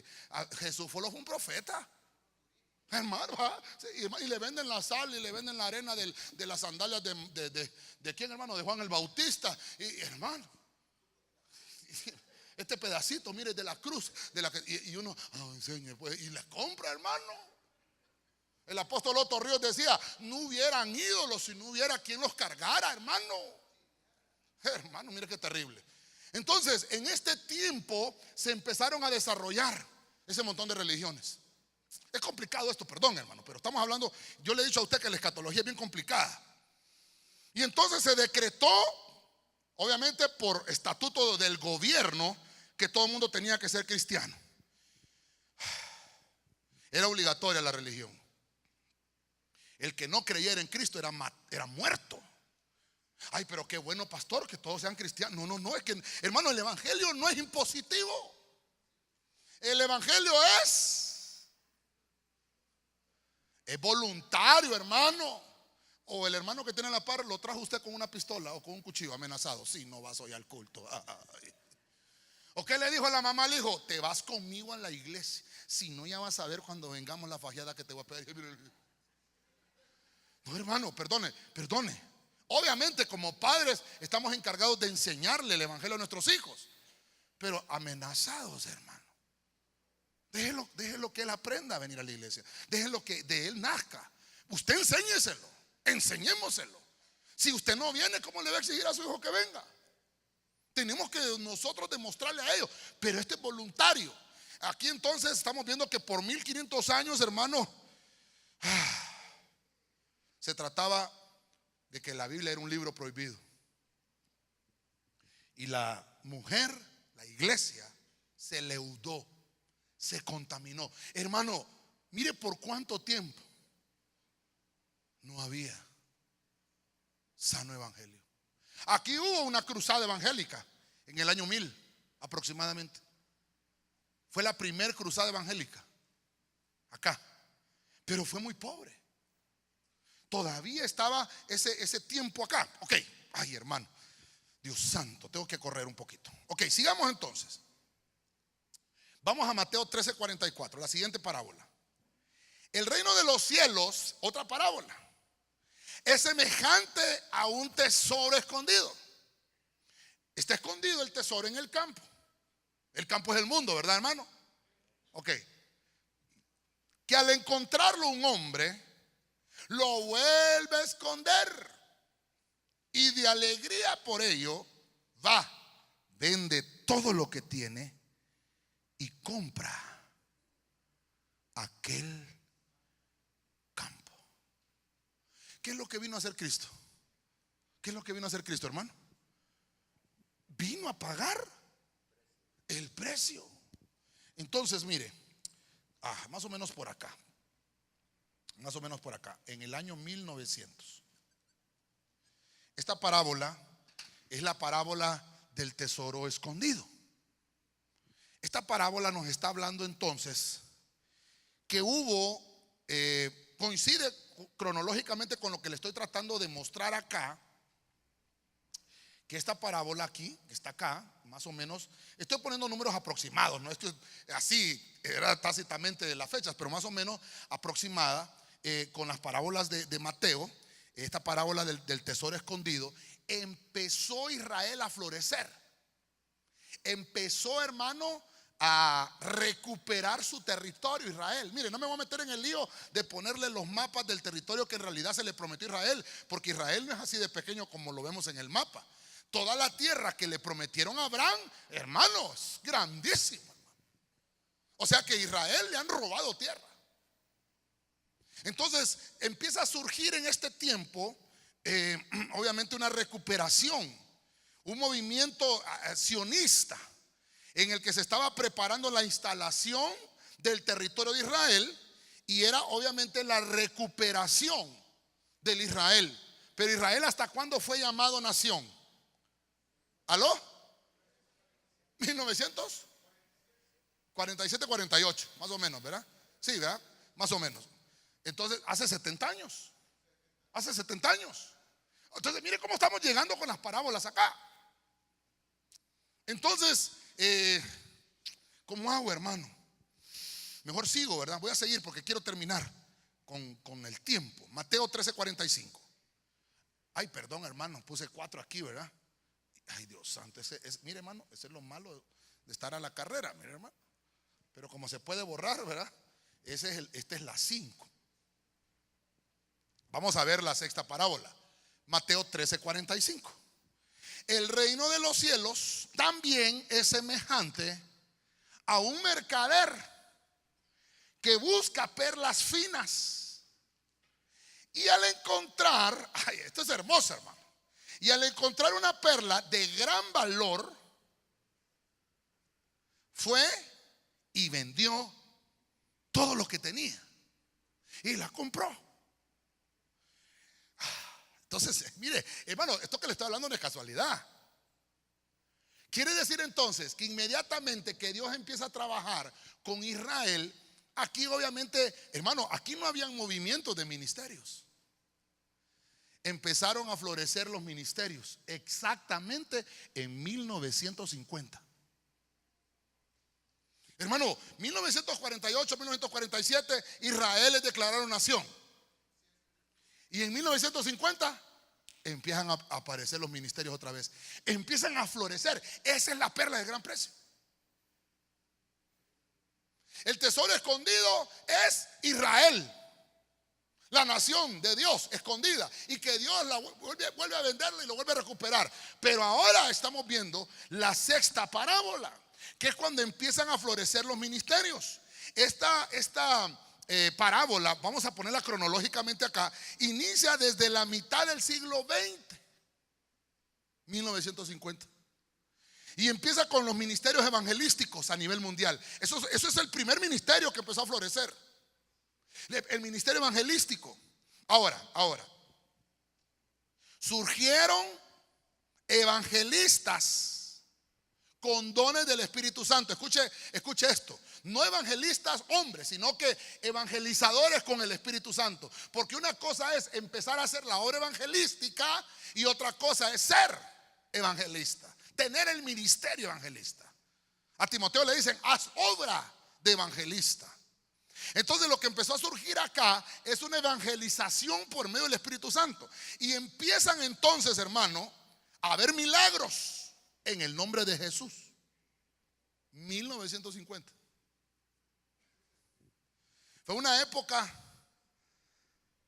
Jesús fue un profeta. Hermano, y le venden la sal y le venden la arena de las sandalias de quién, hermano, de Juan el Bautista. Y hermano, este pedacito, mire, de la cruz, y uno enseña, pues, y le compra, hermano. El apóstol Otto Ríos decía, no hubieran ídolos si no hubiera quien los cargara, hermano. Hermano, mire qué terrible. Entonces, en este tiempo se empezaron a desarrollar ese montón de religiones. Es complicado esto, perdón, hermano, pero estamos hablando, yo le he dicho a usted que la escatología es bien complicada. Y entonces se decretó, obviamente por estatuto del gobierno, que todo el mundo tenía que ser cristiano. Era obligatoria la religión. El que no creyera en Cristo era muerto. Ay, pero qué bueno, pastor, que todos sean cristianos. No, es que, hermano, el evangelio no es impositivo. El evangelio es voluntario, hermano. O el hermano que tiene la par lo trajo usted con una pistola o con un cuchillo amenazado. Sí, no vas hoy al culto. ¿O qué le dijo a la mamá al hijo? Te vas conmigo a la iglesia. Si no, ya vas a ver cuando vengamos la fajeada que te voy a pedir. No, hermano, perdone. Obviamente, como padres, estamos encargados de enseñarle el evangelio a nuestros hijos. Pero amenazados, hermano. Déjelo que él aprenda a venir a la iglesia. Déjelo que de él nazca. Usted enseñémoselo. Si usted no viene, ¿cómo le va a exigir a su hijo que venga? Tenemos que nosotros demostrarle a ellos. Pero este es voluntario. Aquí entonces estamos viendo que por 1500 años, hermano, Se trataba de que la Biblia era un libro prohibido. Y la mujer, la iglesia, se leudó, se contaminó. Hermano, mire por cuánto tiempo no había sano evangelio. Aquí hubo una cruzada evangélica en el año 1000 aproximadamente. Fue la primera cruzada evangélica acá, pero fue muy pobre. Todavía estaba ese tiempo acá. Ok, ay hermano, Dios santo, tengo que correr un poquito. Ok, sigamos entonces. Vamos a Mateo 13:44, la siguiente parábola. El reino de los cielos, otra parábola, es semejante a un tesoro escondido. Está escondido el tesoro en el campo. El campo es el mundo, ¿verdad, hermano? Ok. Que al encontrarlo un hombre, lo vuelve a esconder. Y de alegría por ello, va, vende todo lo que tiene y compra aquel campo. ¿Qué es lo que vino a hacer Cristo? ¿Qué es lo que vino a hacer Cristo, hermano? Vino a pagar el precio. Entonces, mire, más o menos por acá. Más o menos por acá, en el año 1900. Esta parábola es la parábola del tesoro escondido. Esta parábola nos está hablando entonces que hubo, coincide cronológicamente con lo que le estoy tratando de mostrar acá, que esta parábola aquí, que está acá, más o menos, estoy poniendo números aproximados, no estoy así, era tácitamente de las fechas, pero más o menos aproximada con las parábolas de Mateo. Esta parábola del tesoro escondido. Empezó Israel a florecer. Empezó, hermano, a recuperar su territorio, Israel. Mire, no me voy a meter en el lío de ponerle los mapas del territorio que en realidad se le prometió a Israel, porque Israel no es así de pequeño como lo vemos en el mapa. Toda la tierra que le prometieron a Abraham, hermanos, grandísima. O sea que a Israel le han robado tierra. Entonces empieza a surgir en este tiempo, obviamente, una recuperación, un movimiento sionista en el que se estaba preparando la instalación del territorio de Israel, y era obviamente la recuperación del Israel. Pero Israel, ¿hasta cuándo fue llamado nación? ¿Aló? 1947, 48, más o menos, ¿verdad? Sí, ¿verdad? Más o menos. Entonces, hace 70 años. Hace 70 años. Entonces, mire cómo estamos llegando con las parábolas acá. Entonces, ¿cómo hago, hermano? Mejor sigo, ¿verdad? Voy a seguir porque quiero terminar con el tiempo. Mateo 13:45. Ay, perdón, hermano, puse 4 aquí, ¿verdad? Ay, Dios santo, mire, hermano, ese es lo malo de estar a la carrera, mire, hermano. Pero como se puede borrar, ¿verdad? Esta es la 5. Vamos a ver la sexta parábola. Mateo 13:45. El reino de los cielos también es semejante a un mercader que busca perlas finas. Y al encontrar, ay, esto es hermoso, hermano. Y al encontrar una perla de gran valor, fue y vendió todo lo que tenía y la compró. Entonces, mire, hermano, esto que le estoy hablando no es casualidad. Quiere decir entonces que inmediatamente que Dios empieza a trabajar con Israel, aquí obviamente, hermano, aquí no habían movimientos de ministerios. Empezaron a florecer los ministerios exactamente en 1950. Hermano, 1948, 1947, Israel es declarado nación. Y en 1950 empiezan a aparecer los ministerios otra vez. Empiezan a florecer. Esa es la perla de gran precio. El tesoro escondido es Israel, la nación de Dios escondida, y que Dios la vuelve a venderla y lo vuelve a recuperar. Pero ahora estamos viendo la sexta parábola, que es cuando empiezan a florecer los ministerios. Esta parábola, vamos a ponerla cronológicamente acá, inicia desde la mitad del siglo XX, 1950. Y empieza con los ministerios evangelísticos a nivel mundial. Eso es el primer ministerio que empezó a florecer, el ministerio evangelístico. Ahora, surgieron evangelistas con dones del Espíritu Santo. Escuche esto. No evangelistas hombres, sino que evangelizadores con el Espíritu Santo. Porque una cosa es empezar a hacer la obra evangelística y otra cosa es ser evangelista, tener el ministerio evangelista. A Timoteo le dicen: haz obra de evangelista. Entonces lo que empezó a surgir acá es una evangelización por medio del Espíritu Santo. Y empiezan entonces, hermano, a haber milagros en el nombre de Jesús. 1950. Fue una época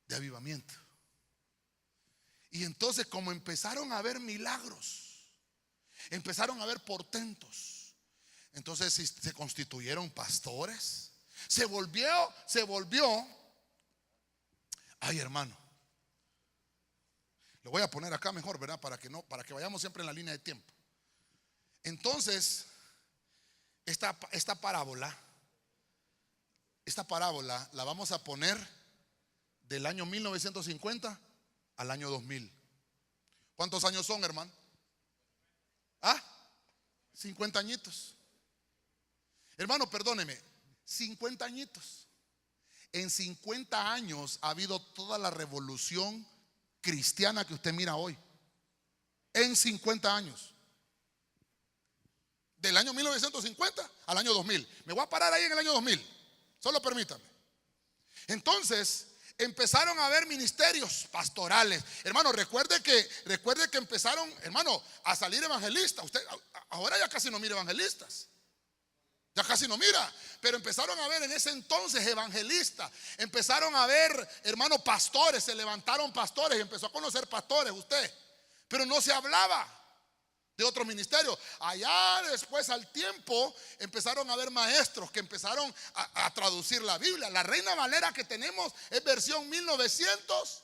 de avivamiento. Y entonces, como empezaron a haber milagros, empezaron a haber portentos, entonces se constituyeron pastores. Se volvió. Ay, hermano, lo voy a poner acá mejor, ¿verdad? Para que vayamos siempre en la línea de tiempo. Entonces, esta parábola la vamos a poner del año 1950 al año 2000. ¿Cuántos años son, hermano? 50 añitos. Hermano, perdóneme, 50 añitos. En 50 años ha habido toda la revolución cristiana que usted mira hoy. En 50 años. Del año 1950 al año 2000. Me voy a parar ahí en el año 2000. Solo permítame. Entonces empezaron a haber ministerios pastorales. Hermano, recuerde que empezaron, hermano, a salir evangelistas. Usted ahora ya casi no mira evangelistas. Ya casi no mira, pero empezaron a ver en ese entonces evangelistas. Empezaron a ver, hermano, pastores. Se levantaron pastores y empezó a conocer pastores usted. Pero no se hablaba de otro ministerio. Allá después, al tiempo, empezaron a haber maestros que empezaron a traducir la Biblia. La Reina Valera que tenemos es versión 1900.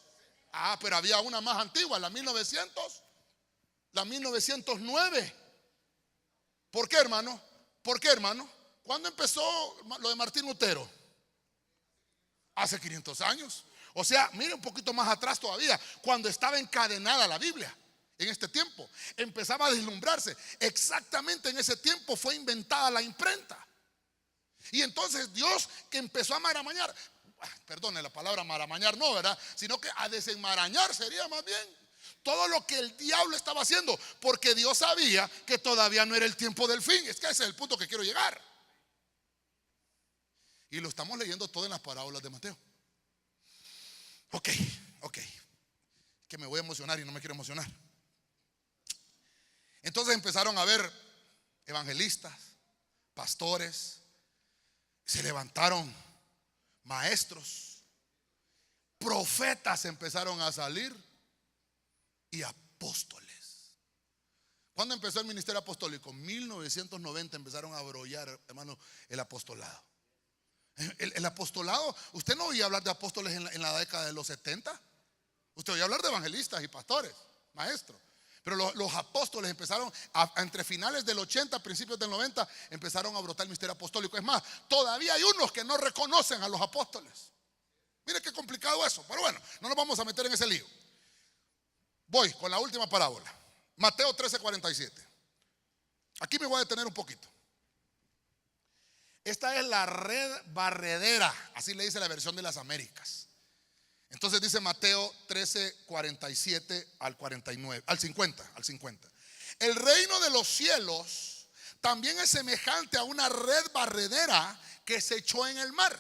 Pero había una más antigua, la 1909. ¿Por qué, hermano? ¿Cuándo empezó lo de Martín Lutero? Hace 500 años. O sea, mire un poquito más atrás todavía, cuando estaba encadenada la Biblia. En este tiempo empezaba a deslumbrarse. Exactamente en ese tiempo fue inventada la imprenta. Y entonces Dios, que empezó a maramañar, perdone la palabra maramañar, no, ¿verdad? Sino que a desenmarañar sería más bien todo lo que el diablo estaba haciendo, porque Dios sabía que todavía no era el tiempo del fin. Es que ese es el punto que quiero llegar. Y lo estamos leyendo todo en las parábolas de Mateo. Ok. Que me voy a emocionar y no me quiero emocionar. Entonces empezaron a ver evangelistas, pastores, se levantaron maestros, profetas empezaron a salir y apóstoles. ¿Cuándo empezó el ministerio apostólico? 1990 empezaron a brollar, hermano, el apostolado. El apostolado, usted no oía hablar de apóstoles en la década de los 70. Usted oía hablar de evangelistas y pastores, maestros. Pero los apóstoles empezaron entre finales del 80, principios del 90, empezaron a brotar el ministerio apostólico. Es más, todavía hay unos que no reconocen a los apóstoles. Mire qué complicado eso. Pero bueno, no nos vamos a meter en ese lío. Voy con la última parábola. Mateo 13:47. Aquí me voy a detener un poquito. Esta es la red barredera, así le dice la versión de las Américas. Entonces dice Mateo 13:47 al 49, al 50. El reino de los cielos también es semejante a una red barredera que se echó en el mar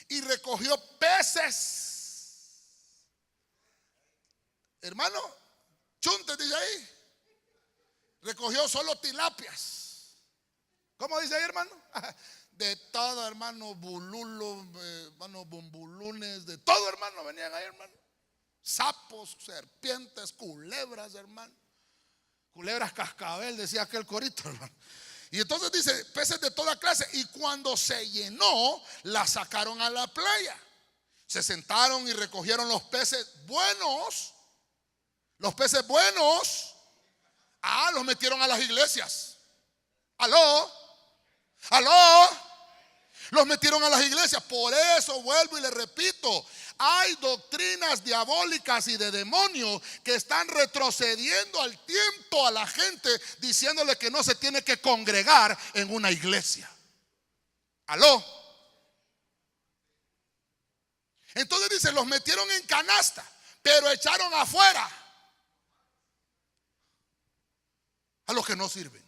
y recogió peces. Hermano, chuntes dice ahí. Recogió solo tilapias. ¿Cómo dice ahí, hermano? De todo, hermano, bululo, hermano, bumbulunes, de todo, hermano, venían ahí, hermano. Sapos, serpientes, culebras, hermano. Culebras cascabel, decía aquel corito, hermano. Y entonces dice, peces de toda clase. Y cuando se llenó, la sacaron a la playa. Se sentaron y recogieron los peces buenos. Los peces buenos. Los metieron a las iglesias. Aló. Los metieron a las iglesias. Por eso vuelvo y le repito, hay doctrinas diabólicas y de demonios que están retrocediendo al tiempo a la gente, diciéndole que no se tiene que congregar en una iglesia. Aló. Entonces dice, los metieron en canasta, pero echaron afuera a los que no sirven,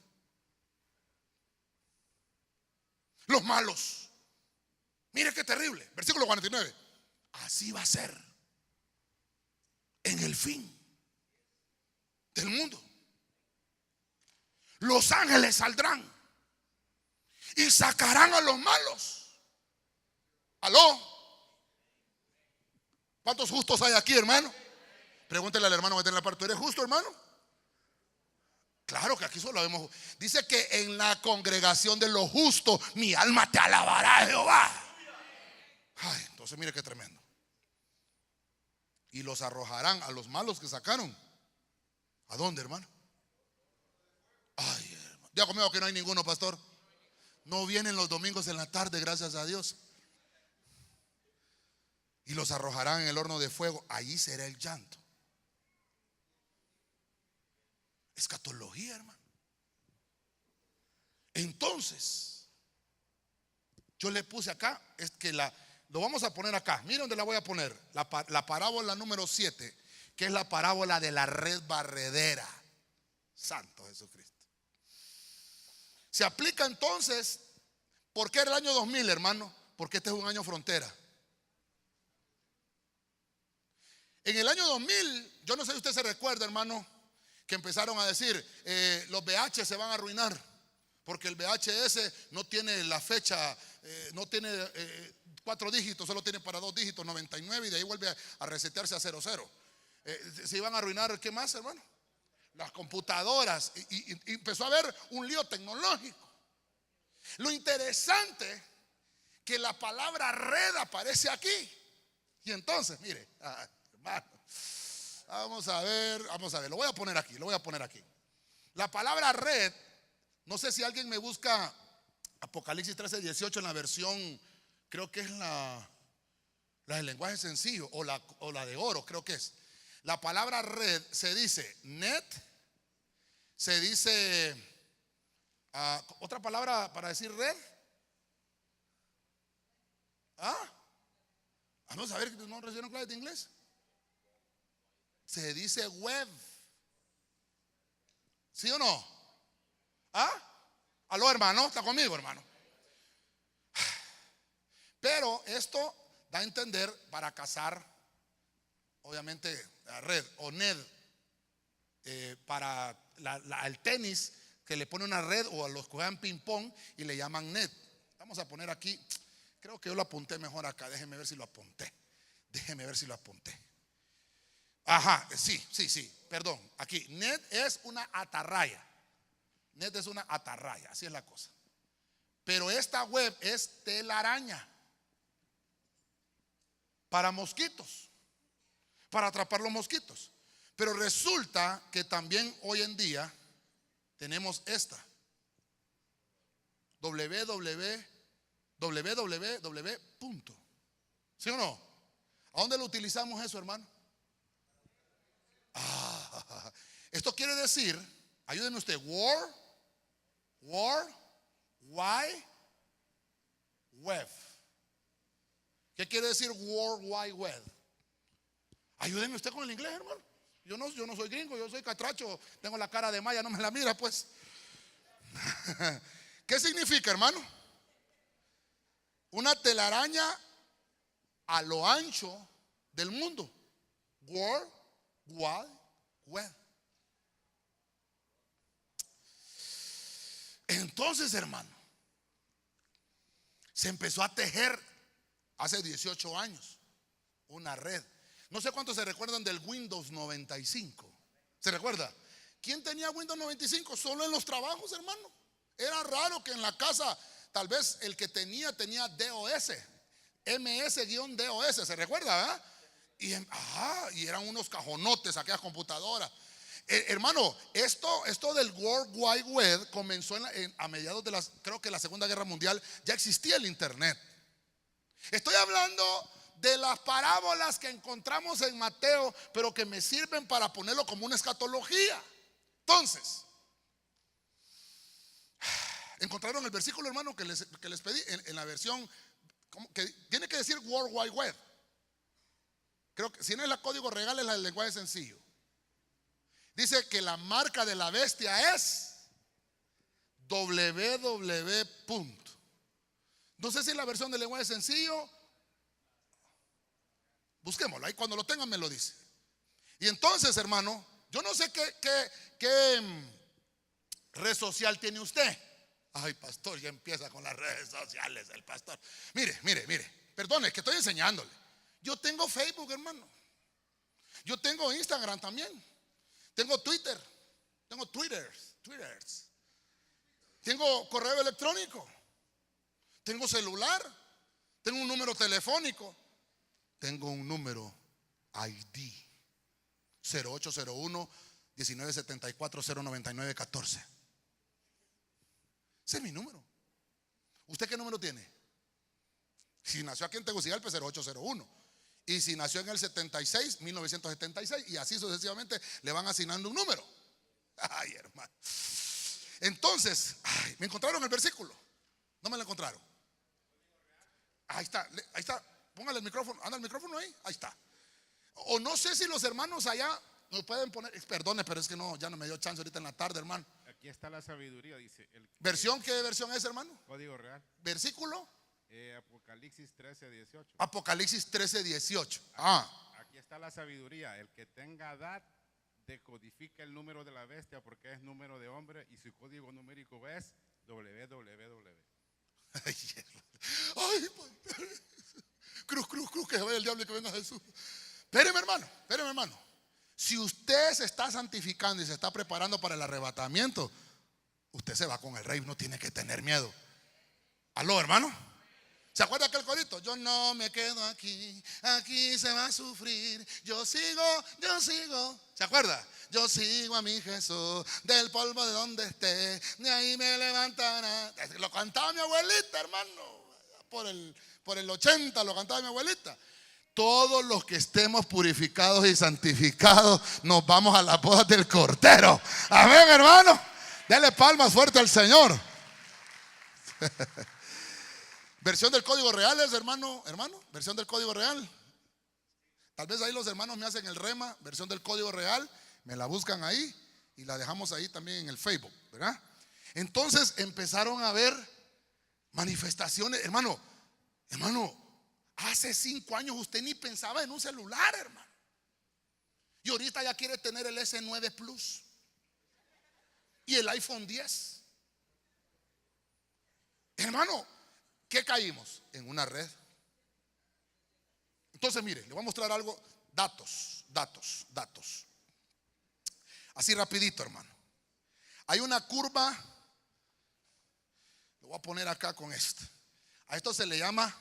los malos. Mire qué terrible. Versículo 49. Así va a ser en el fin del mundo. Los ángeles saldrán y sacarán a los malos. Aló. ¿Cuántos justos hay aquí, hermano? Pregúntele al hermano que tiene la parte. ¿Tú eres justo, hermano? Claro que aquí solo vemos. Dice que en la congregación de los justos mi alma te alabará, Jehová. Ay, entonces mire qué tremendo. Y los arrojarán a los malos que sacaron. ¿A dónde, hermano? Ay, hermano. Ya conmigo que no hay ninguno, pastor. No vienen los domingos en la tarde, gracias a Dios. Y los arrojarán en el horno de fuego. Allí será el llanto. Escatología, hermano. Entonces, yo le puse acá, es que lo vamos a poner acá. Miren dónde la voy a poner. La parábola número 7, que es la parábola de la red barredera. Santo Jesucristo. Se aplica entonces. ¿Por qué el año 2000, hermano? Porque este es un año frontera. En el año 2000, yo no sé si usted se recuerda, hermano, que empezaron a decir, los VH se van a arruinar, porque el VHS no tiene la fecha, no tiene 4 dígitos, solo tiene para 2 dígitos, 99, y de ahí vuelve a resetearse a 00. Se iban a arruinar, ¿qué más, hermano? Las computadoras, y empezó a haber un lío tecnológico. Lo interesante que la palabra red aparece aquí. Y entonces, mire, hermano, vamos a ver, lo voy a poner aquí. La palabra red, no sé si alguien me busca Apocalipsis 13:18 en la versión, creo que es la del lenguaje sencillo, o la de oro, creo que es. La palabra red se dice net, se dice otra palabra para decir red. Vamos a ver, ¿no recibieron clases de inglés? Se dice web. ¿Sí o no? Aló, hermano, ¿está conmigo, hermano? Pero esto da a entender para cazar, obviamente, la red o net, para el tenis, que le pone una red, o a los que juegan ping pong y le llaman net. Vamos a poner aquí, creo que yo lo apunté mejor acá. Déjeme ver si lo apunté. Ajá, sí, perdón. Aquí, net es una atarraya. Así es la cosa. Pero esta web es telaraña para mosquitos, para atrapar los mosquitos. Pero resulta que también hoy en día tenemos esta www. ¿Sí o no? ¿A dónde lo utilizamos eso, hermano? Esto quiere decir, ayúdenme usted, World Wide Web. ¿Qué quiere decir World Wide Web? Ayúdenme usted con el inglés, hermano. Yo no soy gringo, yo soy catracho, tengo la cara de maya, no me la mira, pues. ¿Qué significa, hermano? Una telaraña a lo ancho del mundo. World Wide Web. Entonces, hermano, se empezó a tejer hace 18 años una red. No sé cuántos se recuerdan del Windows 95. ¿Se recuerda? ¿Quién tenía Windows 95? Solo en los trabajos, hermano. era raro que en la casa, tal vez el que tenía DOS, MS-DOS, ¿se recuerda, verdad? Y eran unos cajonotes aquellas computadoras. Hermano, esto del World Wide Web comenzó a mediados de creo que la Segunda Guerra Mundial. Ya existía el internet. Estoy hablando de las parábolas que encontramos en Mateo, pero que me sirven para ponerlo como una escatología. Entonces, encontraron el versículo, hermano, que les pedí en la versión que tiene que decir World Wide Web. Creo que si no es la código real, es el lenguaje sencillo. Dice que la marca de la bestia es www. No sé si es la versión del lenguaje sencillo. Busquémoslo, ahí cuando lo tengan me lo dice. Y entonces, hermano, yo no sé qué red social tiene usted. Ay, pastor, ya empieza con las redes sociales el pastor. Mire, perdone que estoy enseñándole. Yo tengo Facebook, hermano. Yo tengo Instagram también. Tengo Twitter. Tengo Twitters. Tengo correo electrónico. Tengo celular. Tengo un número telefónico. Tengo un número ID 0801 1974 099 14. Ese es mi número. ¿Usted qué número tiene? Si nació aquí en Tegucigalpa, 0801. Y si nació en el 76, 1976, y así sucesivamente le van asignando un número. Ay, hermano. Entonces, me encontraron el versículo. No me lo encontraron. Ahí está. Póngale el micrófono. Anda el micrófono ahí. Ahí está. O no sé si los hermanos allá nos pueden poner. Perdone, pero es que no, ya no me dio chance ahorita en la tarde, hermano. Aquí está la sabiduría, dice. ¿Qué versión es, hermano? Código real. Versículo. Apocalipsis 13:18. Apocalipsis 13:18. Aquí está la sabiduría. El que tenga edad decodifica el número de la bestia porque es número de hombre y su código numérico es www. Ay, cruz, que se vaya el diablo y que venga Jesús. Espéreme, hermano. Si usted se está santificando y se está preparando para el arrebatamiento, usted se va con el rey, no tiene que tener miedo. ¿Aló, hermano? ¿Se acuerda aquel corito? Yo no me quedo aquí se va a sufrir. Yo sigo. ¿Se acuerda? Yo sigo a mi Jesús, del polvo de donde esté, de ahí me levantará. Lo cantaba mi abuelita, hermano. Por el 80 lo cantaba mi abuelita. Todos los que estemos purificados y santificados nos vamos a las bodas del Cordero. Amén, hermano. Dele palmas fuerte al Señor. Versión del código real es, hermano, versión del código real. Tal vez ahí los hermanos me hacen el rema, versión del código real, me la buscan ahí y la dejamos ahí también en el Facebook, ¿verdad? Entonces empezaron a ver manifestaciones, hermano, hace 5 años usted ni pensaba en un celular, hermano. Y ahorita ya quiere tener el S9 Plus y el iPhone 10. Hermano, ¿qué caímos? En una red. Entonces, mire, le voy a mostrar algo. Datos. Así rapidito, hermano. Hay una curva. Lo voy a poner acá con esto. A esto se le llama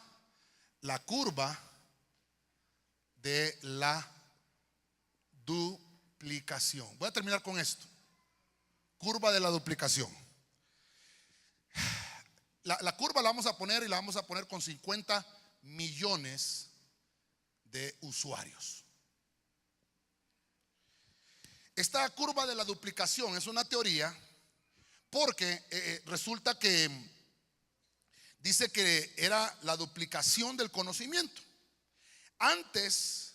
la curva de la duplicación. Voy a terminar con esto. Curva de la duplicación. La curva la vamos a poner con 50 millones de usuarios. Esta curva de la duplicación es una teoría porque resulta que dice que era la duplicación del conocimiento. Antes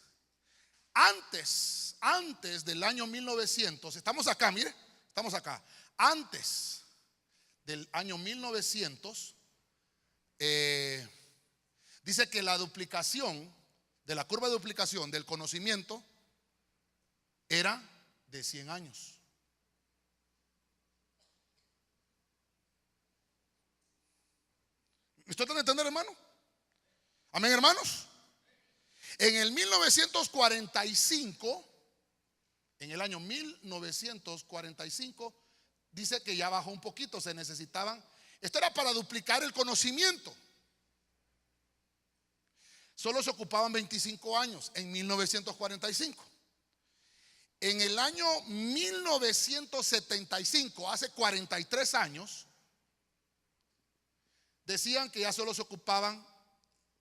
del año 1900, estamos acá, mire, estamos acá. Antes del año 1900, dice que la duplicación de la curva de duplicación del conocimiento era de 100 años. ¿Me estoy tratando de entender, hermano? Amén, hermanos. En el 1945, en el año 1945, dice que ya bajó un poquito, se necesitaban. Esto era para duplicar el conocimiento. Solo se ocupaban 25 años en 1945. En el año 1975, hace 43 años, decían que ya solo se ocupaban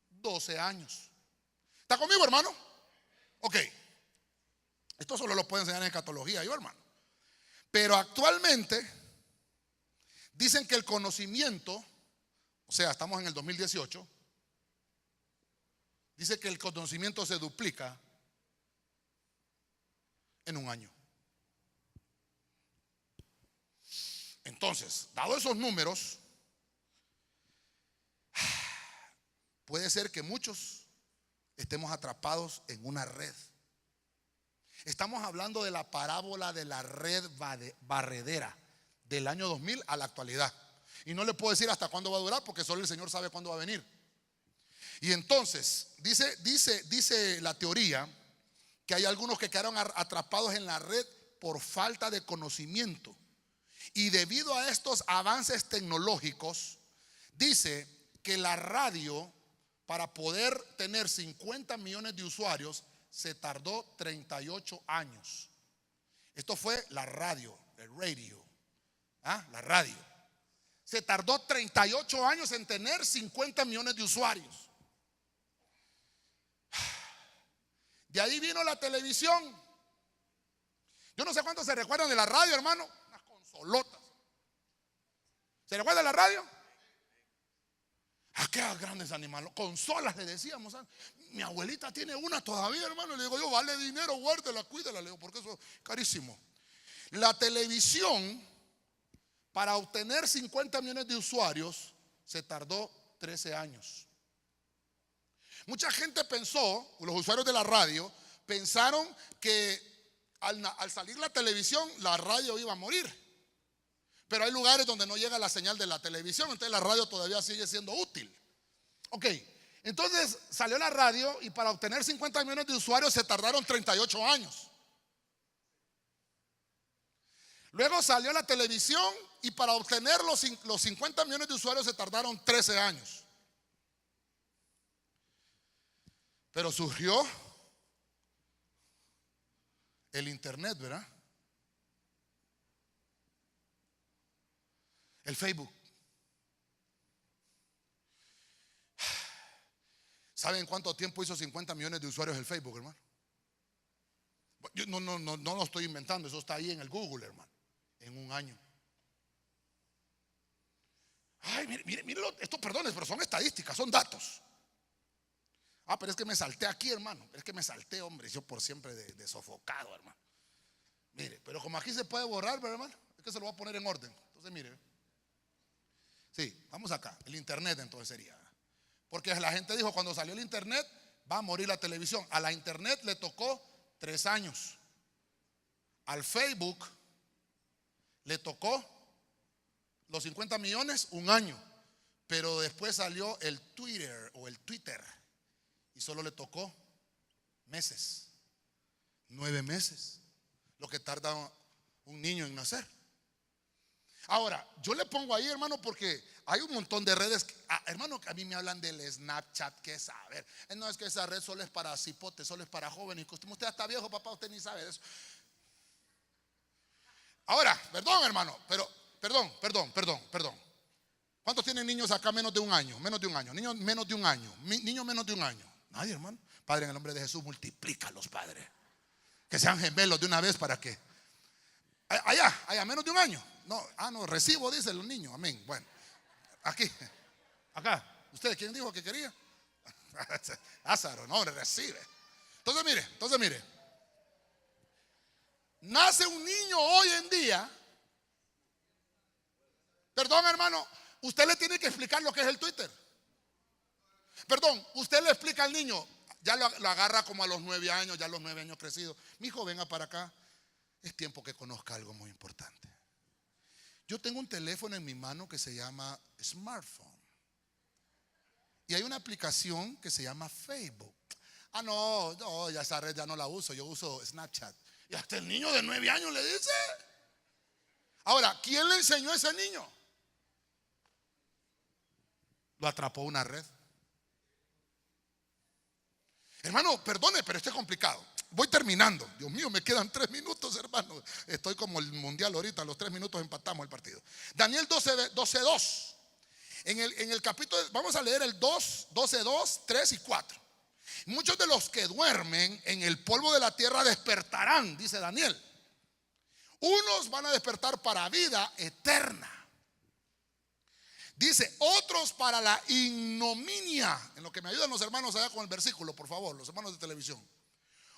12 años. ¿Está conmigo, hermano? Ok. Esto solo lo puedo enseñar en escatología, yo, hermano. Pero actualmente dicen que el conocimiento, o sea, estamos en el 2018, dice que el conocimiento se duplica en un año. Entonces, dado esos números, puede ser que muchos estemos atrapados en una red. Estamos hablando de la parábola de la red barredera del año 2000 a la actualidad. Y no le puedo decir hasta cuándo va a durar porque solo el Señor sabe cuándo va a venir. Y entonces, dice la teoría que hay algunos que quedaron atrapados en la red por falta de conocimiento. Y debido a estos avances tecnológicos, dice que la radio, para poder tener 50 millones de usuarios, se tardó 38 años. Esto fue la radio, el radio. La radio. Se tardó 38 años en tener 50 millones de usuarios. De ahí vino la televisión. Yo no sé cuántos se recuerdan de la radio, hermano. Unas consolotas. ¿Se recuerda de la radio? Aquellas grandes animales, consolas le decíamos. Mi abuelita tiene una todavía, hermano. Le digo yo, vale dinero, guárdela, cuídala. Le digo, porque eso es carísimo. La televisión, para obtener 50 millones de usuarios, se tardó 13 años. Mucha gente pensó, los usuarios de la radio, pensaron que al salir la televisión, la radio iba a morir. Pero hay lugares donde no llega la señal de la televisión, entonces la radio todavía sigue siendo útil. Ok, entonces salió la radio y para obtener 50 millones de usuarios se tardaron 38 años. Luego salió la televisión y para obtener los 50 millones de usuarios se tardaron 13 años. Pero surgió el internet, ¿verdad? El Facebook. ¿Saben cuánto tiempo hizo 50 millones de usuarios el Facebook, hermano? Yo no lo estoy inventando, eso está ahí en el Google, hermano. En un año. Ay, mire, esto, perdones, pero son estadísticas, son datos. Pero es que me salté aquí, hermano. Es que me salté, hombre. Yo por siempre de sofocado, hermano. Mire, pero como aquí se puede borrar, ¿verdad, hermano? Es que se lo voy a poner en orden. Entonces, mire. Sí, vamos acá. El internet entonces sería. Porque la gente dijo, cuando salió el internet, va a morir la televisión. A la internet le tocó 3 años. Al Facebook le tocó los 50 millones, 1 año. Pero después salió el Twitter o el Twitter. Y solo le tocó meses. 9 meses. Lo que tarda un niño en nacer. Ahora, yo le pongo ahí, hermano, porque hay un montón de redes. Hermano, que a mí me hablan del Snapchat, que es, a ver, no es que esa red solo es para cipotes, solo es para jóvenes. Usted ya está viejo, papá, usted ni sabe de eso. Ahora, perdón, hermano, pero, perdón. ¿Cuántos tienen niños acá menos de 1 año? Menos de 1 año. Niños menos de 1 año. Niños menos de 1 año. Nadie, hermano. Padre, en el nombre de Jesús, multiplícalos, Padre. Que sean gemelos de una vez para que. Allá, menos de 1 año. No, recibo, dicen los niños. Amén. Bueno, aquí, acá. ¿Usted quién dijo que quería? Lázaro, no, recibe. Entonces mire. Nace un niño hoy en día. Perdón, hermano, usted le tiene que explicar lo que es el Twitter. Perdón, usted le explica al niño, ya lo agarra como a los 9 años, ya a los 9 años crecido. Mi hijo, venga para acá. Es tiempo que conozca algo muy importante. Yo tengo un teléfono en mi mano que se llama smartphone. Y hay una aplicación que se llama Facebook. No, ya esa red ya no la uso. Yo uso Snapchat. Y hasta el niño de 9 años le dice. Ahora, ¿quién le enseñó a ese niño? Lo atrapó una red. Hermano, perdone, pero esto es complicado. Voy terminando. Dios mío, me quedan 3 minutos, hermano. Estoy como el mundial ahorita. A los 3 minutos empatamos el partido. Daniel 12:2. En el capítulo, vamos a leer el 12:2, 3 y 4. Muchos de los que duermen en el polvo de la tierra despertarán, dice Daniel. Unos van a despertar para vida eterna. Dice, otros para la ignominia. En lo que me ayudan los hermanos allá con el versículo, por favor, los hermanos de televisión.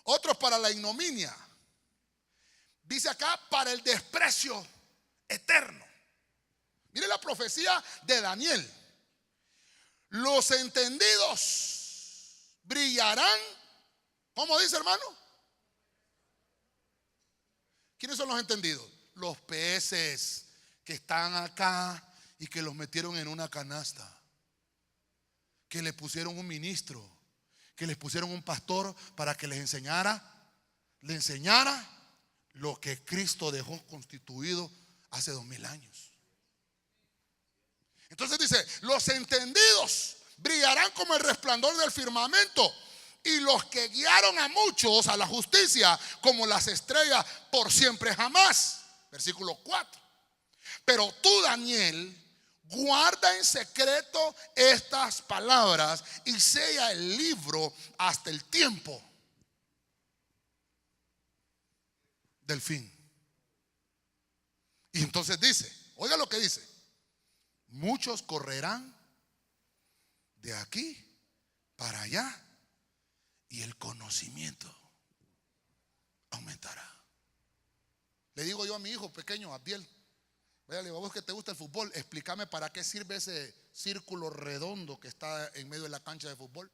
Otros para la ignominia. Dice acá, para el desprecio eterno. Mire la profecía de Daniel. Los entendidos brillarán. ¿Cómo dice, hermano? ¿Quiénes son los entendidos? Los peces que están acá y que los metieron en una canasta, que le pusieron un ministro, que les pusieron un pastor para que les enseñara lo que Cristo dejó constituido hace 2000 años. Entonces dice, los entendidos brillarán como el resplandor del firmamento, y los que guiaron a muchos a la justicia como las estrellas por siempre jamás. Versículo 4. Pero tú, Daniel, guarda en secreto estas palabras y sella el libro hasta el tiempo del fin. Y entonces dice, oiga lo que dice: muchos correrán de aquí para allá y el conocimiento aumentará. Le digo yo a mi hijo pequeño, Abdiel, le digo, vos que te gusta el fútbol, explícame para qué sirve ese círculo redondo que está en medio de la cancha de fútbol.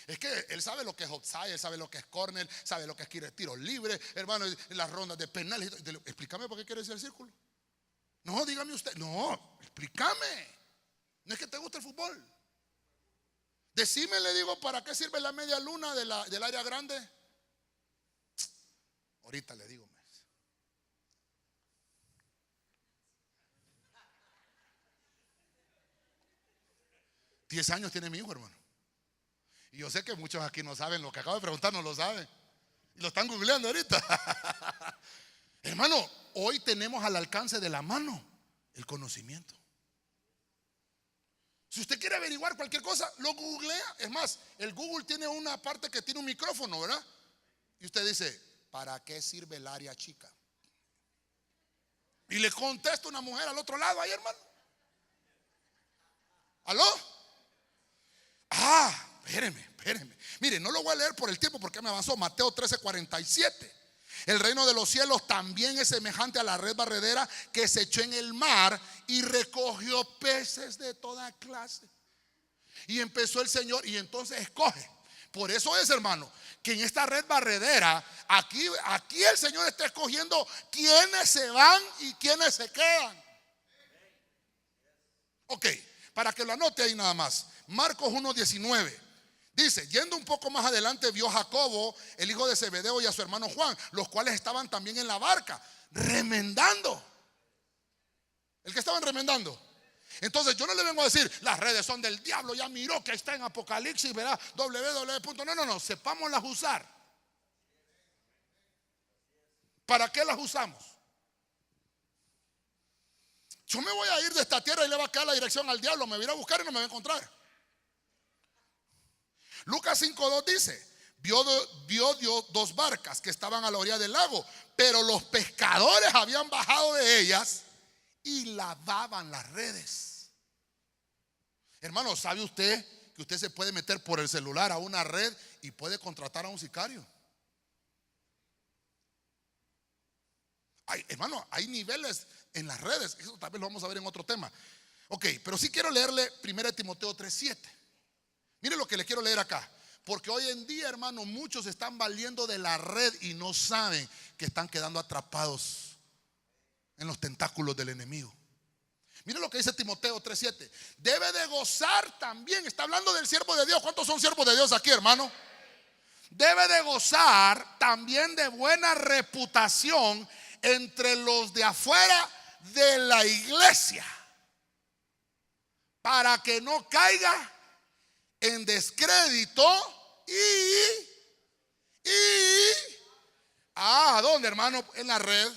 Es que él sabe lo que es offside, él sabe lo que es corner, sabe lo que es tiro libre, hermano, las rondas de penales. Explícame por qué quiere decir el círculo. No, dígame usted. No, explícame. No es que te guste el fútbol. Decime, le digo, ¿para qué sirve la media luna del área grande? Ahorita le digo. 10 años tiene mi hijo, hermano. Y yo sé que muchos aquí no saben lo que acabo de preguntar, no lo saben. Y lo están googleando ahorita. Hermano, hoy tenemos al alcance de la mano el conocimiento. Si usted quiere averiguar cualquier cosa, lo googlea. Es más, el Google tiene una parte que tiene un micrófono, ¿verdad? Y usted dice, ¿para qué sirve el área chica? Y le contesta una mujer al otro lado ahí, hermano. ¿Aló? Espéreme. Mire, no lo voy a leer por el tiempo porque me avanzó. Mateo 13:47. El reino de los cielos también es semejante a la red barredera que se echó en el mar y recogió peces de toda clase. Y empezó el Señor y entonces escoge. Por eso es, hermano, que en esta red barredera, aquí el Señor está escogiendo quiénes se van y quiénes se quedan. Ok, para que lo anote ahí nada más. Marcos 1:19. Dice, yendo un poco más adelante, vio a Jacobo, el hijo de Zebedeo, y a su hermano Juan, los cuales estaban también en la barca, remendando. ¿El que estaban remendando? Entonces yo no le vengo a decir, las redes son del diablo, ya miró que está en Apocalipsis, verá, www. No, sepámoslas usar. ¿Para qué las usamos? Yo me voy a ir de esta tierra y le va a quedar la dirección al diablo, me va a ir a buscar y no me va a encontrar. Lucas 5:2 dice, vio 2 barcas que estaban a la orilla del lago, pero los pescadores habían bajado de ellas y lavaban las redes. Hermano, ¿sabe usted que usted se puede meter por el celular a una red y puede contratar a un sicario? Hermano, hay niveles en las redes. Eso tal vez lo vamos a ver en otro tema. Ok, pero sí quiero leerle 1 Timoteo 3:7. Mire lo que le quiero leer acá. Porque hoy en día, hermano, muchos están valiendo de la red y no saben que están quedando atrapados en los tentáculos del enemigo. Mire lo que dice Timoteo 3:7. Debe de gozar también. Está hablando del siervo de Dios. ¿Cuántos son siervos de Dios aquí, hermano? Debe de gozar también de buena reputación entre los de afuera de la iglesia, para que no caiga en descrédito ¿dónde, hermano? En la red.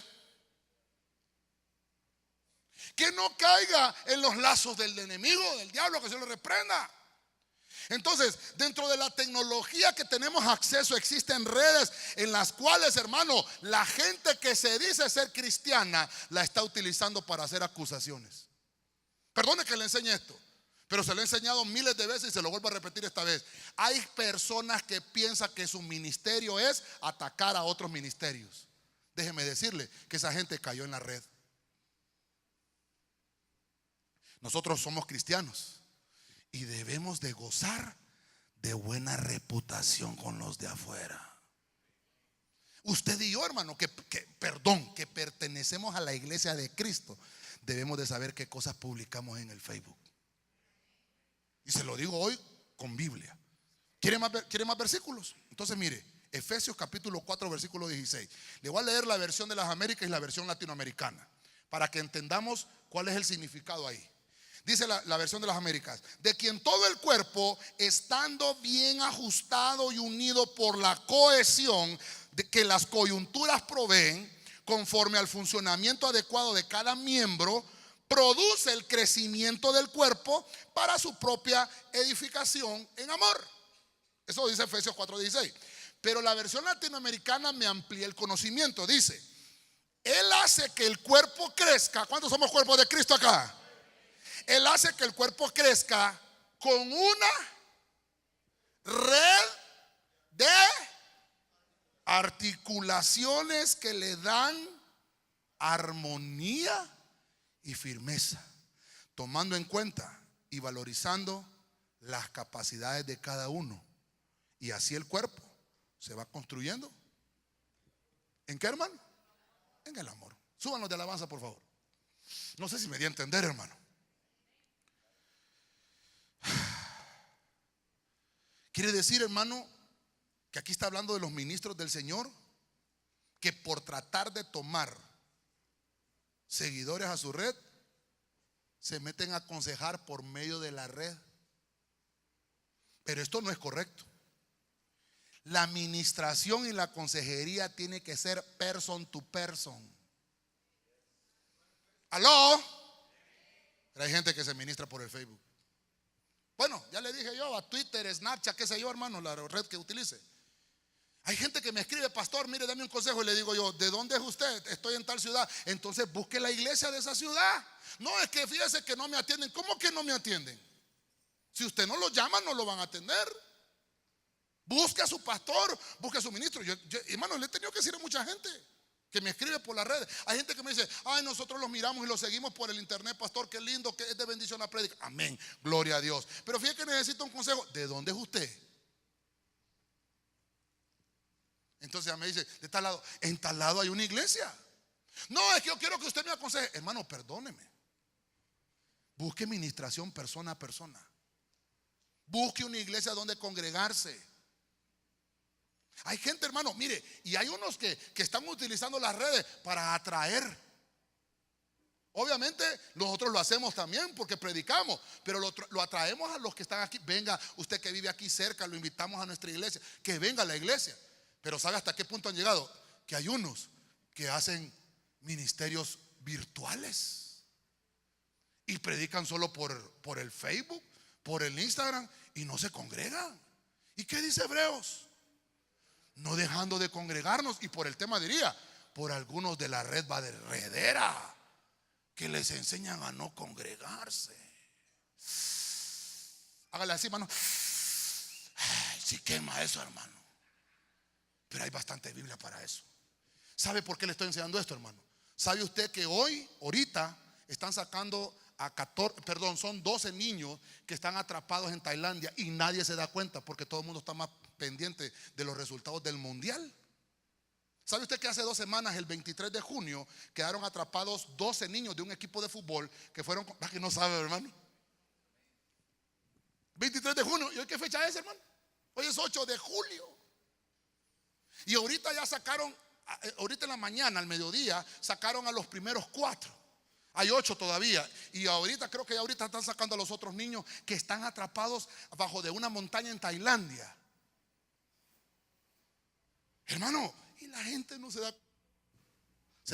Que no caiga en los lazos del enemigo, del diablo, que se lo reprenda. Entonces, dentro de la tecnología que tenemos acceso, existen redes en las cuales, hermano, la gente que se dice ser cristiana la está utilizando para hacer acusaciones. Perdone que le enseñe esto, pero se lo he enseñado miles de veces y se lo vuelvo a repetir esta vez. Hay personas que piensan que su ministerio es atacar a otros ministerios. Déjeme decirle que esa gente cayó en la red. Nosotros somos cristianos y debemos de gozar de buena reputación con los de afuera. Usted y yo, hermano, que pertenecemos a la iglesia de Cristo, debemos de saber qué cosas publicamos en el Facebook. Y se lo digo hoy con Biblia. ¿Quiere más versículos? Entonces mire, Efesios capítulo 4 versículo 16. Le voy a leer la versión de las Américas y la versión latinoamericana para que entendamos cuál es el significado ahí. Dice la versión de las Américas: de quien todo el cuerpo, estando bien ajustado y unido por la cohesión que las coyunturas proveen, conforme al funcionamiento adecuado de cada miembro, produce el crecimiento del cuerpo para su propia edificación en amor. Eso dice Efesios 4:16. Pero la versión latinoamericana me amplía el conocimiento. Dice: Él hace que el cuerpo crezca. ¿Cuántos somos cuerpos de Cristo acá? Él hace que el cuerpo crezca con una red de articulaciones que le dan armonía y firmeza, tomando en cuenta y valorizando las capacidades de cada uno. Y así el cuerpo se va construyendo. ¿En qué, hermano? En el amor. Súbanos de alabanza, por favor. No sé si me di a entender, hermano. Quiere decir, hermano, que aquí está hablando de los ministros del Señor que por tratar de tomar seguidores a su red se meten a aconsejar por medio de la red. Pero esto no es correcto. La administración y la consejería tiene que ser person to person. ¿Aló? Pero hay gente que se ministra por el Facebook. Bueno, ya le dije yo, a Twitter, Snapchat, qué sé yo, hermano, la red que utilice. Hay gente que me escribe: pastor, mire, dame un consejo. Y le digo yo: ¿de dónde es usted? Estoy en tal ciudad. Entonces busque la iglesia de esa ciudad. No, es que fíjese que no me atienden. ¿Cómo que no me atienden? Si usted no lo llama, no lo van a atender. Busque a su pastor, busque a su ministro. Yo, hermano, le he tenido que decir a mucha gente que me escribe por las redes. Hay gente que me dice: ay, nosotros los miramos y los seguimos por el internet, pastor, qué lindo, que es de bendición la prédica. Amén, gloria a Dios. Pero fíjate que necesito un consejo. ¿De dónde es usted? Entonces ya me dice: de tal lado. En tal lado hay una iglesia. No, es que yo quiero que usted me aconseje. Hermano, perdóneme. Busque ministración persona a persona. Busque una iglesia donde congregarse. Hay gente, hermano, mire, y hay unos que están utilizando las redes para atraer. Obviamente nosotros lo hacemos también porque predicamos, pero lo atraemos a los que están aquí. Venga, usted que vive aquí cerca, lo invitamos a nuestra iglesia, que venga a la iglesia. Pero ¿sabe hasta qué punto han llegado? Que hay unos que hacen ministerios virtuales y predican solo por el Facebook, por el Instagram, y no se congregan. ¿Y qué dice Hebreos? No dejando de congregarnos. Y por el tema diría: por algunos de la red va de redera, que les enseñan a no congregarse. Hágale así, hermano. Ay, si quema eso, hermano. Pero hay bastante Biblia para eso. ¿Sabe por qué le estoy enseñando esto, hermano? ¿Sabe usted que ahorita están sacando son 12 niños que están atrapados en Tailandia y nadie se da cuenta porque todo el mundo está más pendiente de los resultados del mundial? ¿Sabe usted que hace 2 semanas, el 23 de junio, quedaron atrapados 12 niños de un equipo de fútbol que fueron, que no sabe, hermano? 23 de junio. ¿Y hoy qué fecha es, hermano? Hoy es 8 de julio. Y ahorita ya sacaron ahorita en la mañana, al mediodía, sacaron a los primeros 4. Hay 8 todavía. Y ahorita creo que ahorita están sacando a los otros niños que están atrapados bajo de una montaña en Tailandia. Hermano, y la gente no se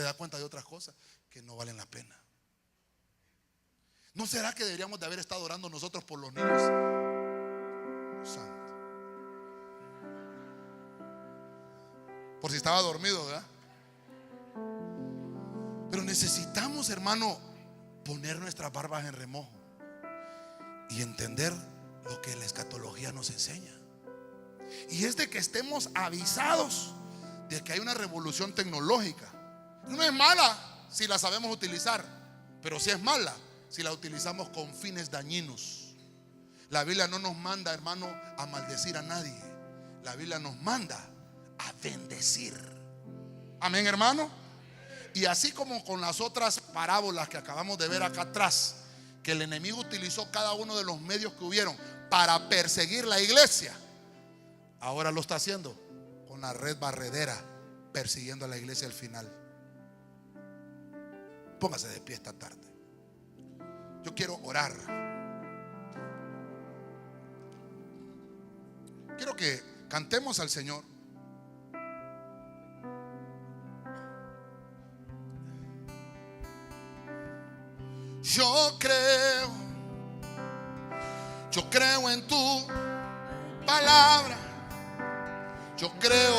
da cuenta de otras cosas que no valen la pena. ¿No será que deberíamos de haber estado orando nosotros por los niños? Santo. Por si estaba dormido, ¿verdad? Pero necesitamos, hermano, poner nuestras barbas en remojo y entender lo que la escatología nos enseña. Y es de que estemos avisados de que hay una revolución tecnológica. No es mala si la sabemos utilizar, pero sí es mala si la utilizamos con fines dañinos. La Biblia no nos manda, hermano, a maldecir a nadie. La Biblia nos manda a bendecir. Amén, hermano. Y así como con las otras parábolas que acabamos de ver acá atrás, que el enemigo utilizó cada uno de los medios que hubieron para perseguir la iglesia, ahora lo está haciendo con la red barredera, persiguiendo a la iglesia al final. Póngase de pie esta tarde. Yo quiero orar. Quiero que cantemos al Señor. Yo creo en tu palabra. Yo creo